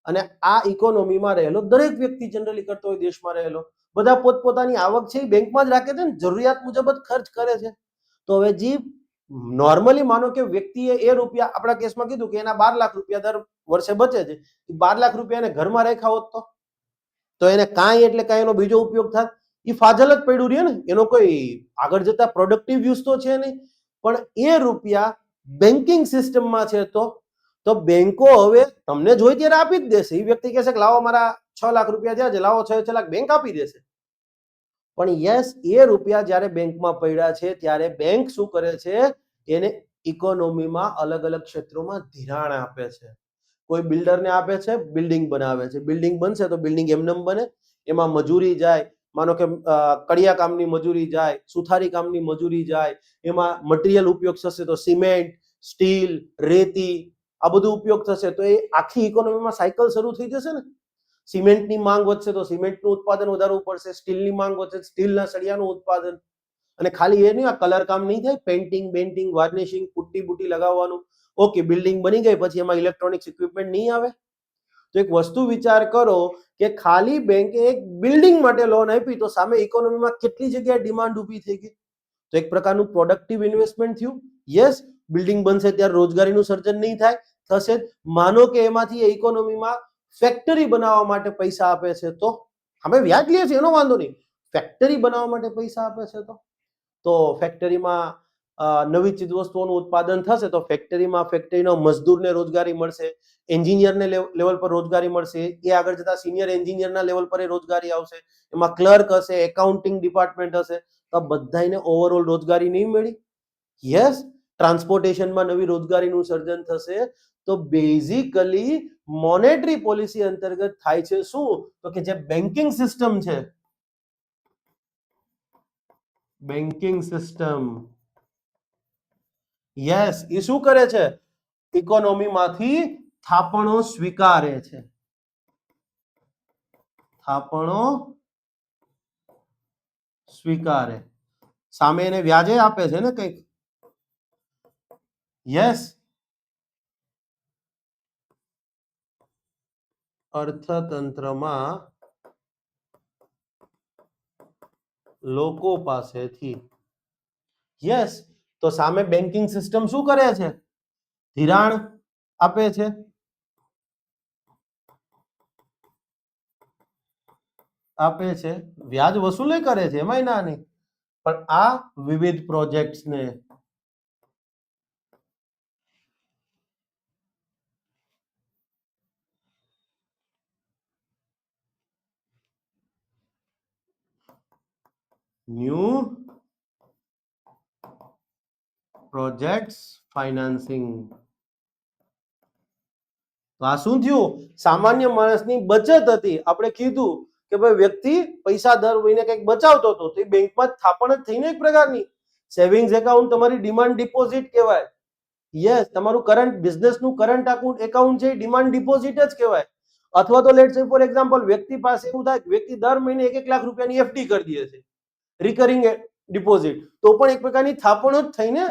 અને આ ઇકોનોમીમાં રહેલો દરેક વ્યક્તિ જનરલી કરતો હોય, દેશમાં રહેલો, બધા પોતપોતાની આવક છે એ બેંકમાં જ રાખે છે ને, જરૂરિયાત મુજબ જ ખર્ચ કરે છે. તો હવે જે નોર્મલી માનો કે વ્યક્તિએ એ રૂપિયા, આપણા કેસમાં કીધું કે એના 12 લાખ રૂપિયા દર વર્ષે બચે છે, 12 લાખ રૂપિયા એને ઘરમાં રાખ્યા હોત તો એને કાંઈ એટલે કાંઈ એનો બીજો ઉપયોગ થાત, એ ફાજલ જ પડ્યું રહે ને, એનો કોઈ આગળ જતા પ્રોડક્ટિવ યુઝ તો છે નહીં. પણ એ રૂપિયા બેન્કિંગ સિસ્ટમમાં છે તો બેંકો હવે તમને જોઈ ત્યારે આપી જ દેશે. એ વ્યક્તિ કહેશે કે લાવો મારા 6 લાખ રૂપિયા થયા છે, લાવો 6 લાખ, બેંક આપી દેશે. પણ યસ, એ રૂપિયા જ્યારે બેંકમાં પડ્યા છે ત્યારે બેંક શું કરે છે, એને ઇકોનોમીમાં અલગ અલગ ક્ષેત્રોમાં ધિરાણ આપે છે. કોઈ બિલ્ડરને આપે છે, બિલ્ડિંગ બનાવે છે, બિલ્ડિંગ બનશે તો બિલ્ડિંગ એમનેમ બને, એમાં મજૂરી જાય, માનો કે કડિયા કામની મજૂરી જાય, સુથારી કામની મજૂરી જાય, એમાં મટીરિયલ ઉપયોગ થશે તો સિમેન્ટ, સ્ટીલ, રેતી, આ બધું ઉપયોગ થશે તો એ આખી ઇકોનોમીમાં સાયકલ શરૂ થઈ જશે ને. સિમેન્ટની માંગ વધશે તો સિમેન્ટનું ઉત્પાદન વધારવું પડશે, સ્ટીલની માંગ વધશે, સ્ટીલના સળિયાનું ઉત્પાદન. અને ખાલી એ નહીં, આ કલર કામ નહીં થાય, પેઇન્ટિંગ, બેન્ટિંગ, વાર્નિશિંગ, પુટ્ટી બુટ્ટી લગાવવાનું. ઓકે, બિલ્ડિંગ બની ગઈ પછી એમાં ઇલેક્ટ્રોનિક્સ ઇક્વિપમેન્ટ નહીં આવે. તો એક વસ્તુ વિચાર કરો કે ખાલી બેંકે એક બિલ્ડિંગ માટે લોન આપી તો સામે ઇકોનોમીમાં કેટલી જગ્યાએ ડિમાન્ડ ઊભી થઈ ગઈ. તો એક પ્રકારનું પ્રોડક્ટિવ ઇન્વેસ્ટમેન્ટ થયું. યસ, બિલ્ડિંગ બનશે ત્યારે રોજગારીનું સર્જન નહીં થાય, થશે. માનો કે એમાંથી ઇકોનોમીમાં ફેક્ટરી બનાવવા માટે પૈસા આપે છે તો અમે વ્યાજ લઈએ છીએ, એનો વાંધો નહીં. ફેક્ટરી બનાવવા માટે પૈસા આપે છે તો ફેક્ટરીમાં નવી ચીજ વસ્તુઓનું ઉત્પાદન થશે તો ફેક્ટરીનો મજદૂરને રોજગારી મળશે, એન્જિનિયરને લેવલ પર રોજગારી મળશે, એ આગળ જતા સિનિયર એન્જિનિયરના લેવલ પર રોજગારી આવશે, એમાં ક્લર્ક હશે, એકાઉન્ટિંગ ડિપાર્ટમેન્ટ હશે, તો બધાને ઓવરઓલ રોજગારી નહીં મળી. યસ, ટ્રાન્સપોર્ટેશનમાં નવી રોજગારીનું સર્જન થશે. તો બેઝિકલી મોનેટરી પોલિસી અંતર્ગત થાય છે શું, તો કે જે બેન્કિંગ સિસ્ટમ છે, બેન્કિંગ સિસ્ટમ, યસ, એ શું કરે છે, ઇકોનોમીમાંથી થાપણો સ્વીકારે છે, થાપણો સ્વીકારે, સામે એને વ્યાજે આપે છે ને કંઈક. યસ, અર્થતંત્રમાં લોકો પાસેથી. યસ, તો સામે બેન્કિંગ સિસ્ટમ શું કરે છે, ધિરાણ આપે છે, વ્યાજ વસૂલે કરે છે, એમાંય ના નહીં, પણ આ વિવિધ પ્રોજેક્ટ્સને ન્યૂ પ્રોજેક્ટ્સ ફાઇનાન્સિંગ. તો આ શું થયું? સામાન્ય માણસની બચત હતી. આપણે કીધું કે ભાઈ વ્યક્તિ પૈસા દર મહિને કંઈક બચાવતો હતો, તો એ બેંકમાં થાપણ જ થઈને એક પ્રકારની સેવિંગ્સ એકાઉન્ટ તમારી ડિમાન્ડ ડિપોઝિટ કહેવાય. યસ, તમારું કરંટ બિઝનેસનું કરંટ એકાઉન્ટ છે, ડિમાન્ડ ડિપોઝિટ જ કહેવાય. અથવા તો લેટ્સ સે ફોર એક્ઝામ્પલ વ્યક્તિ પાસે એવું થાય કે વ્યક્તિ દર મહિને 1 લાખ રૂપિયાની એફડી કરી દે છે, રિકરિંગ ડિપોઝિટ, તો પણ એક પ્રકારની થાપણો જ થઈને.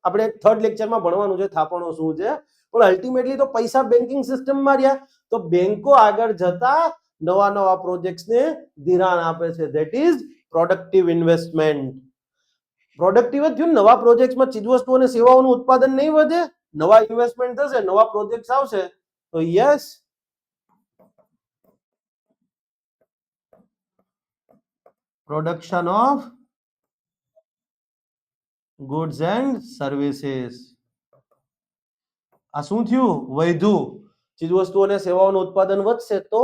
આપણે થર્ડ લેક્ચરમાં ભણવાનું છે થાપણો શું છે, પણ અલ્ટિમેટલી તો પૈસા બેન્કિંગ સિસ્ટમમાં રહ્યા, તો બેંકો આગળ જતા નવા નવા પ્રોજેક્ટ્સને ધિરાણ આપે છે. That is productive investment. Productive જ થયું. નવા પ્રોજેક્ટ્સમાં ચીજવસ્તુઓ અને સેવાઓનું ઉત્પાદન નહીં વધે, નવા ઇન્વેસ્ટમેન્ટ થશે, નવા પ્રોજેક્ટ્સ આવશે, તો yes, production of goods and services. આ શું થયું? વધ્યું. ચીજવસ્તુઓ અને સેવાઓનું ઉત્પાદન વધશે તો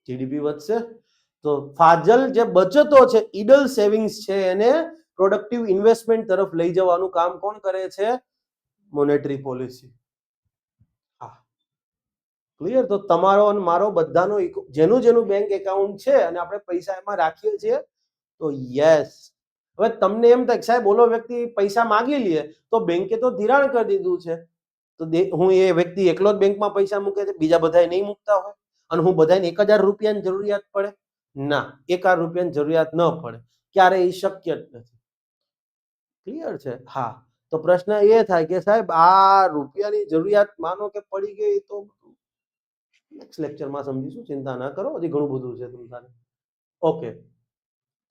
જીડીપી વધશે. તો ફાજલ જે બચતો છે, ઇડલ સેવિંગ્સ છે, એને પ્રોડક્ટિવ ઇન્વેસ્ટમેન્ટ તરફ લઈ જવાનું કામ કોણ કરે છે? Monetary policy. હા, ક્લિયર. તો તમારો અને મારો બધાનો જેનું જેનું બેંક એકાઉન્ટ છે અને આપણે પૈસા એમાં રાખીએ છીએ, તો યસ. હવે તમને એમ થાય સાહેબ ઓલો વ્યક્તિ પૈસા માંગી લે તો બેંકે તો ધિરાણ કરી દીધું છે, તો હું એ વ્યક્તિ એકલો જ બેંકમાં પૈસા મૂકે છે, બીજા બધા નહીં મૂકતા હોય, અને હું બધાને 1000 રૂપિયાની જરૂરિયાત પડે? ના, 1000 રૂપિયાની જરૂરિયાત ન પડે, ક્યારે એ શક્ય જ નથી. ક્લિયર છે? હા. તો પ્રશ્ન એ થાય કે સાહેબ આ રૂપિયાની જરૂરિયાત માનો કે પડી ગઈ તો નેક્સ્ટ લેક્ચરમાં સમજીશું, ચિંતા ના કરો, હજી ઘણું બધું છે તમારે. ઓકે.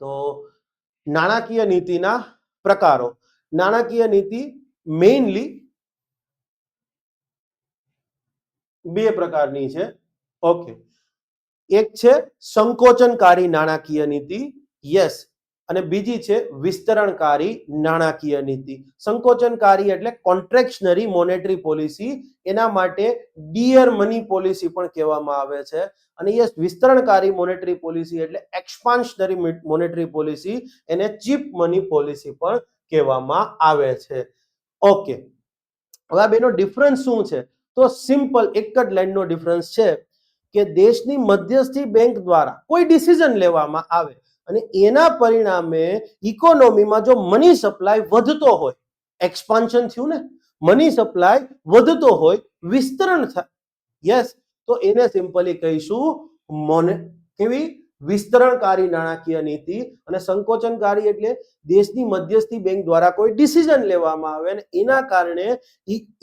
તો નાણાકીય નીતિના પ્રકારો. નાણાકીય નીતિ મેઇનલી 2 પ્રકારની છે. ઓકે. એક છે સંકોચનકારી નાણાકીય નીતિ, યસ, અને બીજી છે વિસ્તરણકારી નાણાકીય નીતિ. સંકોચનકારી એટલે કોન્ટ્રેક્શનરી મોનેટરી પોલિસી, એના માટે ડિયર મની પોલિસી પણ કહેવામાં આવે છે. અને યસ, વિસ્તરણકારી મોનેટરી પોલિસી એટલે એક્સપાન્શનરી મોનેટરી પોલિસી, એને ચીપ મની પોલિસી પણ કહેવામાં આવે છે. ઓકે. હવે આ બેનો ડિફરન્સ શું છે? તો સિમ્પલ એક જ લાઈનનો ડિફરન્સ છે કે દેશની મધ્યસ્થી બેંક દ્વારા કોઈ ડિસિઝન લેવામાં આવે અને એના પરિણામે ઇકોનોમીમાં જો મની સપ્લાય વધતો હોય, એક્સપાન્શન થયું ને, મની સપ્લાય વધતો હોય, વિસ્તરણ થાય, યસ, તો એને સિમ્પલી કહીશું કેવી? વિસ્તરણકારી નાણાકીય નીતિ. અને સંકોચનકારી એટલે દેશની મધ્યસ્થી બેંક દ્વારા કોઈ ડિસિઝન લેવામાં આવે અને એના કારણે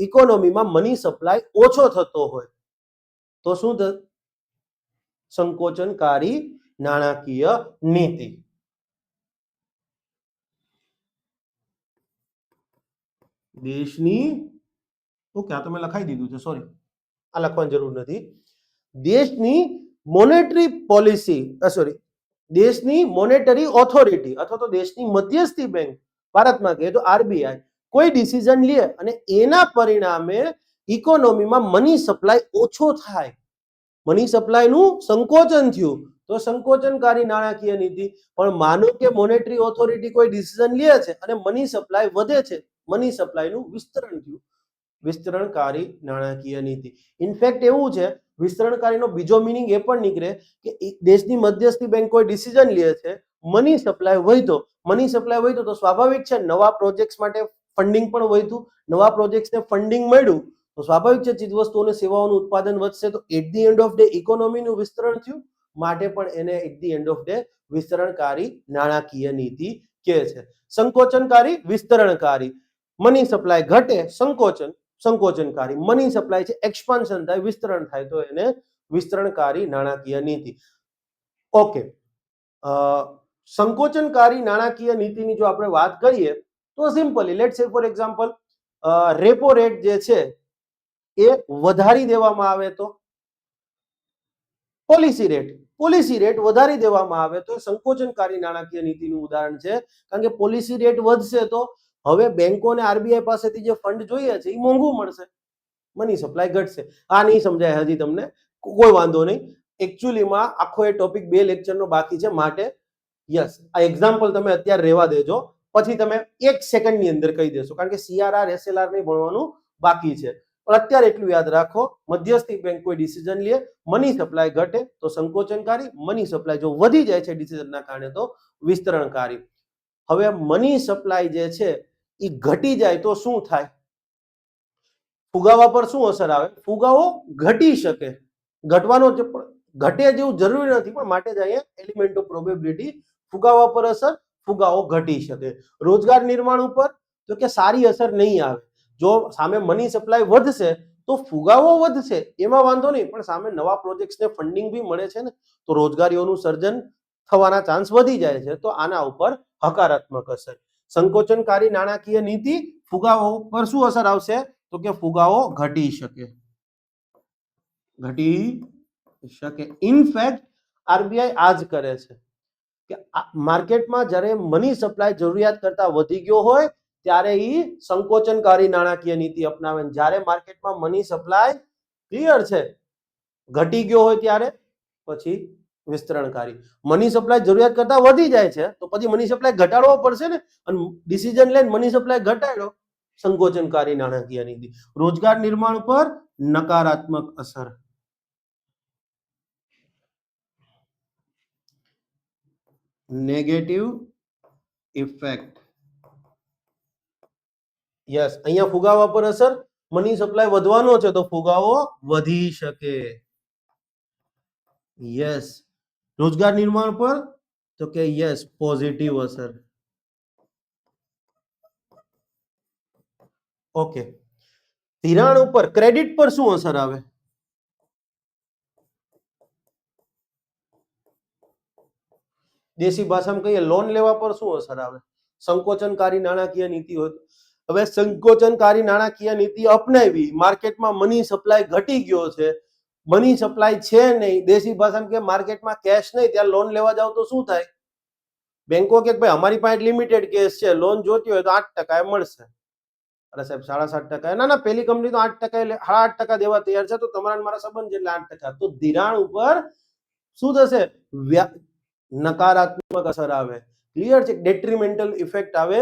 ઇકોનોમીમાં મની સપ્લાય ઓછો થતો હોય, તો શું સંકોચનકારી નાણાકીય નીતિ. દેશની, ઓકે, આ તો મેં લખાઈ દીધું છે, સોરી, આ લખવાની જરૂર નથી. દેશની મોનેટરી પોલિસી, સોરી, દેશની મોનેટરી ઓથોરિટી અથવા તો દેશની મધ્યસ્થી બેંક, ભારતમાં કહે તો આરબીઆઈ, કોઈ ડિસિઝન લે અને એના પરિણામે ઇકોનોમીમાં મની સપ્લાય ઓછો થાય, મની સપ્લાયનું સંકોચન થયું, તો સંકોચનકારી નાણાકીય નીતિ. પણ માનો કે મોનેટરી ઓથોરિટી કોઈ ડિસિઝન લે છે અને મની સપ્લાય વધે છે, મની સપ્લાયનું વિસ્તરણ થયું, વિસ્તરણકારી નાણાકીય નીતિ. ઇનફેક્ટ એવું છે, વિસ્તરણકારીનો બીજો મીનિંગ એ પણ નીકળે કે દેશની મધ્યસ્થી બેંક કોઈ ડિસિઝન લે છે, મની સપ્લાય વધ્યો, મની સપ્લાય વધ્યો તો સ્વાભાવિક છે નવા પ્રોજેક્ટ્સ માટે ફંડિંગ પણ વધ્યું, નવા પ્રોજેક્ટ્સને ફંડિંગ મળ્યું તો સ્વાભાવિક છે ચીજવસ્તુઓ અને સેવાઓનું ઉત્પાદન વધશે, તો at the end of day ઇકોનોમીનું વિસ્તરણ થયું, માટે પણ એને at the end of day વિસ્તરણકારી નાણાકીય નીતિ કહે છે. સંકોચનકારી, વિસ્તરણકારી. મની સપ્લાય ઘટે, સંકોચનકારી. મની સપ્લાય છે, એક્સપાન્શન થાય, વિસ્તરણ થાય, તો એને વિસ્તરણકારી નાણાકીય નીતિ. ઓકે. સંકોચનકારી નાણાકીય નીતિની જો આપણે વાત કરીએ તો સિમ્પલી લેટ્સ સે ફોર એક્ઝામ્પલ રેપો રેટ જે છે એ વધારી દેવામાં આવે તો પોલિસી રેટ વધારી દેવામાં આવે તો સંકોચનકારી નાણાકીય નીતિનું ઉદાહરણ છે. કારણ કે પોલિસી રેટ વધશે તો હવે બેંકોને આરબીઆઈ પાસેથી જે ફંડ જોઈએ છે એ મોંઘું મળશે, મની સપ્લાય ઘટશે. આ નહીં સમજાય હજી તમને, કોઈ વાંધો નહીં. એકચ્યુઅલીમાં આખો એ ટોપિક 2 લેક્ચરનો બાકી છે, માટે યસ આ એક્ઝામ્પલ તમે અત્યારે રહેવા દેજો, પછી તમે 1 સેકન્ડની અંદર કહી દેશો, કારણ કે સીઆરઆર એસએલઆર નહીં ભણવાનું બાકી છે. પણ અત્યારે એટલું યાદ રાખો, મધ્યસ્થી બેંક કોઈ ડિસિઝન લે, મની સપ્લાય ઘટે તો સંકોચનકારી, મની સપ્લાય જો વધી જાય છે ડિસિઝનના કારણે તો વિસ્તરણકારી. હવે મની સપ્લાય જે છે એ ઘટી જાય તો શું થાય? ફુગાવા પર શું અસર આવે? ફુગાવો ઘટી શકે, ઘટવાનો ઘટે જેવું જરૂરી નથી, પણ માટે જ અહીંયા એલિમેન્ટ ઓફ પ્રોબેબિલિટી, ફુગાવા પર અસર, ફુગાવો ઘટી શકે. રોજગાર નિર્માણ ઉપર તો કે સારી અસર નહીં આવે. જો સામે મની સપ્લાય વધશે તો ફુગાવો વધશે, એમાં વાંધો નહીં, પણ સામે નવા પ્રોજેક્ટ્સને ફંડિંગ બી મળે છે ને, તો રોજગારીઓનું સર્જન થવાના ચાન્સ વધી જાય છે. તો આના ઉપર હકારાત્મક અસર. સંકોચનકારી નાણાકીય નીતિ ફુગાવો પર શું અસર આવશે? તો કે ફુગાવો ઘટી શકે. ઇનફેક્ટ આરબીઆઈ આ જ કરે છે કે માર્કેટમાં જ્યારે મની સપ્લાય જરૂરિયાત કરતા વધી ગયો હોય ત્યારે ઈ સંકોચનકારી નાણાકીય નીતિ અપનાવે. જ્યારે માર્કેટમાં મની સપ્લાય ક્લિયર છે ઘટી ગયો હોય ત્યારે પછી વિસ્તરણકારી. મની સપ્લાય જરૂરિયાત કરતા વધી જાય છે તો પછી મની સપ્લાય ઘટાડવો પડશે ને, અને ડિસિઝન લઈને મની સપ્લાય ઘટાડ્યો, સંકોચનકારી નાણાકીય નીતિ. રોજગાર નિર્માણ પર નકારાત્મક અસર. Negative effect. યસ, અહીંયા ફુગાવા પર અસર, મની સપ્લાય વધવાનો છે તો ફુગાવો વધી શકે. યસ, રોજગાર નિર્માણ પર તો કે યસ પોઝિટિવ અસર. ઓકે, ધિરાણ ઉપર ક્રેડિટ પર શું અસર આવે? દેશી ભાષામાં કહીએ લોન લેવા પર શું અસર આવે? સંકોચનકારી નાણાકીય નીતિ હોય. હવે સંકોચનકારી નાણાકીય નીતિ અપનાવી, માર્કેટમાં મની સપ્લાય ઘટી ગયો છે, મની સપ્લાય છે નહીં, દેશી ભાષામાં કે માર્કેટમાં કેશ નહીં, ત્યાં લોન લેવા જાવ તો શું થાય? બેંકો કે ભાઈ અમારી પાસે લિમિટેડ કેશ છે, લોન જોતી હોય તો 8% મળશે. અરે સાહેબ 7.5%? ના ના, પેલી કંપની તો 8%, 8.5% દેવા તૈયાર છે, તો તમારા મારા સંબંધ એટલે 8%. તો ધિરાણ ઉપર શું થશે? નકારાત્મક અસર આવે. ક્લિયર છે? ડેટ્રીમેન્ટલ ઇફેક્ટ આવે.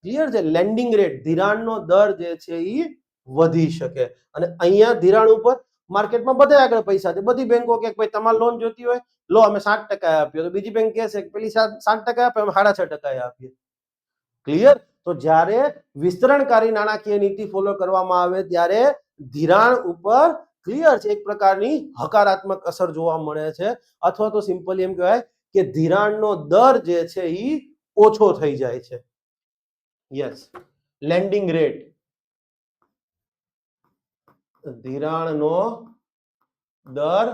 ક્લિયર છે? લેન્ડિંગ રેટ, ધિરાણનો દર જે છે એ વધી શકે. અને અહીંયા ધિરાણ ઉપર માર્કેટમાં બધા આગળ પૈસા છે, બધી બેંકો કે ભાઈ તમારે લોન જોતી હોય લો અમે 7% આપીએ, તો બીજી બેંક કહેશે કે પેલી 7% આપે અમે 6.5% આપીએ. ક્લિયર? તો જ્યારે વિસ્તરણકારી નાણાકીય નીતિ ફોલો કરવામાં આવે ત્યારે ધિરાણ ઉપર ક્લિયર છે એક પ્રકારની હકારાત્મક અસર જોવા મળે છે, અથવા તો સિમ્પલી એમ કહેવાય કે ધિરાણનો દર જે છે એ ઓછો થઈ જાય છે. યસ, લેન્ડિંગ રેટ, ધિરાણનો દર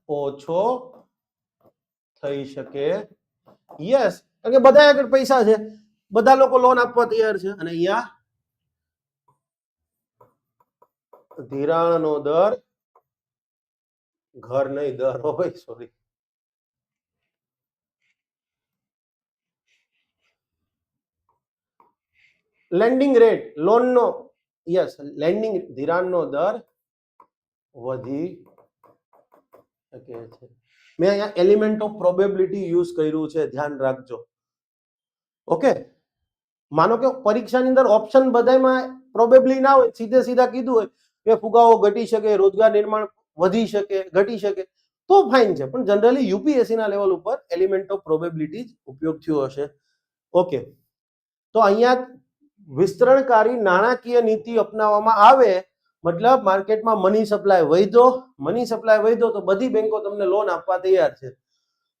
ઓછો થઈ શકે. યસ, કારણ કે બધા આગળ પૈસા છે, બધા લોકો લોન આપવા તૈયાર છે, અને અહીંયા ધિરાણનો દર, ઘર નહીં દર હોય, સોરી, લેન્ડિંગ રેટ, લોનનો, યસ લેન્ડિંગ, ધિરાણનો દર વધી શકે છે. મેં અહીંયા એલિમેન્ટ ઓફ પ્રોબેબિલિટી યુઝ કર્યું છે, ધ્યાન રાખજો. ઓકે, માનો કે પરીક્ષાની અંદર ઓપ્શન બધામાં પ્રોબેબલી ના હોય, સીધે સીધા કીધું હોય કે ફુગાવો ઘટી શકે, રોજગાર નિર્માણ વધી શકે, ઘટી શકે, તો ફાઇન છે, પણ જનરલી યુપીએસસી ના લેવલ ઉપર એલિમેન્ટ ઓફ પ્રોબેબિલિટી ઉપયોગ થયો હશે. ઓકે, તો અહીંયા વિસ્તરણકારી નાણાકીય નીતિ અપનાવવામાં આવે, મતલબ માર્કેટમાં મની સપ્લાય વધ્યો તો બધી બેંકો તમને લોન આપવા તૈયાર છે.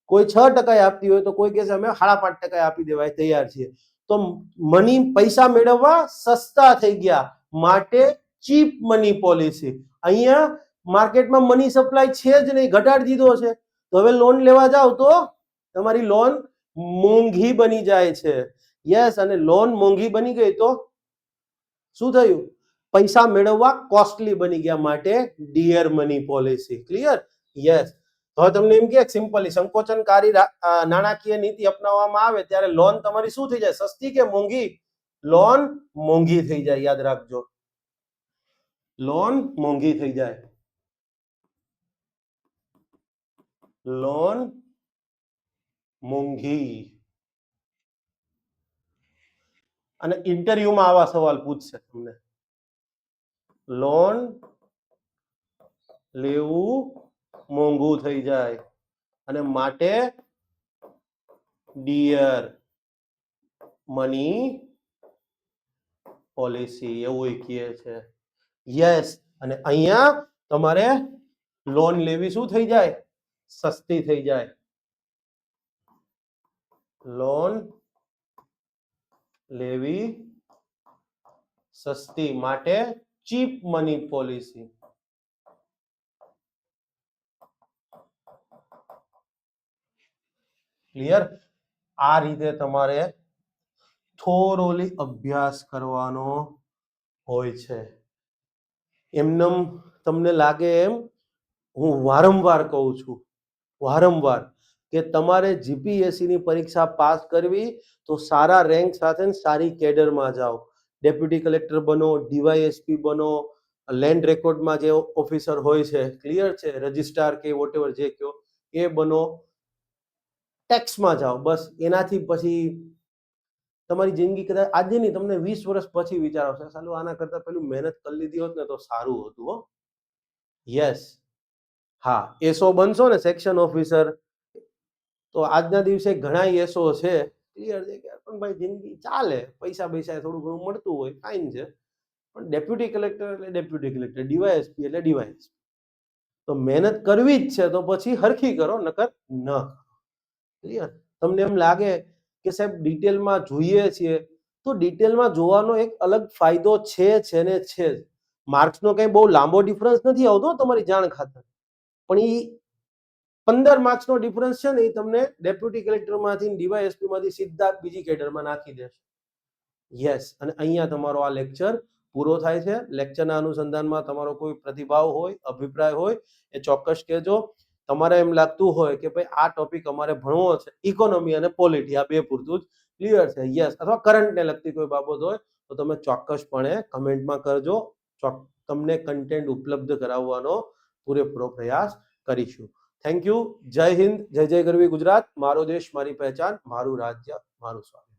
કોઈ 6% આપતી હોય તો કોઈ કહેશે અમે 5.5% આપી દેવા તૈયાર છીએ. તો મની, પૈસા મેળવવા સસ્તા થઈ ગયા, માટે ચીપ મની પોલિસી. અહીંયા માર્કેટમાં મની સપ્લાય છે જ નહીં, ઘટાડી દીધો છે, તો હવે લોન લેવા જાવ તો તમારી લોન મોંઘી બની જાય છે. યસ, અને લોન મોંઘી બની ગઈ તો શું થયું? પૈસા મેળવવા કોસ્ટલી બની ગયા, માટે dear money policy. Clear? Yes. હવે તમને એમ કે સિમ્પલી સંકોચનકારી નાણાકીય નીતિ અપનાવવામાં આવે ત્યારે લોન તમારી શું થઈ જાય? સસ્તી કે મોંઘી? લોન મોંઘી થઈ જાય. યાદ રાખજો, લોન મોંઘી થઈ જાય. લોન મોંઘી. અને ઇન્ટરવ્યુમાં આવા સવાલ પૂછશે તમને. લોન લેવું મોંઘું થઈ જાય અને માટે ડિયર મની પોલિસી એવું કહે છે. યસ. અને અહીંયા તમારે લોન લેવી શું થઈ જાય? સસ્તી થઈ જાય. લોન લેવી સસ્તી, માટે ચીપ મની પોલિસી. ક્લિયર? આ રીતે તમારે થોરોલી અભ્યાસ કરવાનો હોય છે. એમનેમ તમને લાગે એમ હું વારંવાર કહું છું, વારંવાર, કે તમારે જીપીએસસી ની પરીક્ષા પાસ કરવી તો સારા રેન્ક સાથે સારી કેડરમાં જાઓ. ડેપ્યુટી કલેક્ટર બનો, ડીવાયએસપી બનો, લેન્ડ રેકોર્ડમાં જે ઓફિસર હોય છે, ક્લિયર છે, રજિસ્ટ્રાર કે વોટેવર જે કહો એ બનો, ટેક્સમાં જાઓ. બસ એનાથી પછી તમારી જિંદગી કદાચ આજે નહીં, તમને 20 વર્ષ પછી વિચાર આવશે, સાલું આના કરતા પેલું મહેનત કરી લીધી હોત ને તો સારું હતું. હો યસ. હા, એસો બનશો ને સેક્શન ઓફિસર, તો આજના દિવસે ઘણા એસો છે, ક્લિયર છે, કે પણ ભાઈ જિંદગી ચાલે, પૈસા થોડું ઘણું મળતું હોય, ફાઇન છે, પણ ડેપ્યુટી કલેક્ટર એટલે ડેપ્યુટી કલેક્ટર, ડીવાયએસપી એટલે ડીવાયએસપી. તો મહેનત કરવી જ છે તો પછી હરખી કરો, નકર ન. ક્લિયર? તમને એમ લાગે કે સાહેબ ડિટેલમાં જોઈએ છીએ, તો ડિટેલમાં જોવાનો એક અલગ ફાયદો છે ને છે જ. માર્ક્સનો કઈ બહુ લાંબો ડિફરન્સ નથી આવતો તમારી જાણ ખાતર, પણ એ 15 માર્ક્સનો ડિફરન્સ છે ને, એ તમને ડેપ્યુટી કલેક્ટરમાંથી, ડીવાયએસપીમાંથી સીધા બીજી કેડરમાં નાખી દેશે. યસ. અને અહીંયા તમારો આ લેક્ચર પૂરો થાય છે. લેક્ચરના અનુસંધાનમાં તમારો કોઈ પ્રતિભાવ હોય, અભિપ્રાય હોય, એ ચોક્કસ કહેજો. તમારે એમ લાગતું હોય કે ભાઈ આ ટોપિક અમારે ભણવો છે, ઇકોનોમી અને પોલિટી, આ બે પૂરતું જ, ક્લિયર છે, યસ, અથવા કરંટને લગતી કોઈ બાબત હોય તો તમે ચોક્કસપણે કમેન્ટમાં કરજો. તમને કન્ટેન્ટ ઉપલબ્ધ કરાવવાનો પૂરેપૂરો પ્રયાસ કરીશું. Thank you. જય હિન્દ, જય જય ગરવી ગુજરાત. મારો દેશ મારી પહેચાન, મારું રાજ્ય મારું સ્વાગત.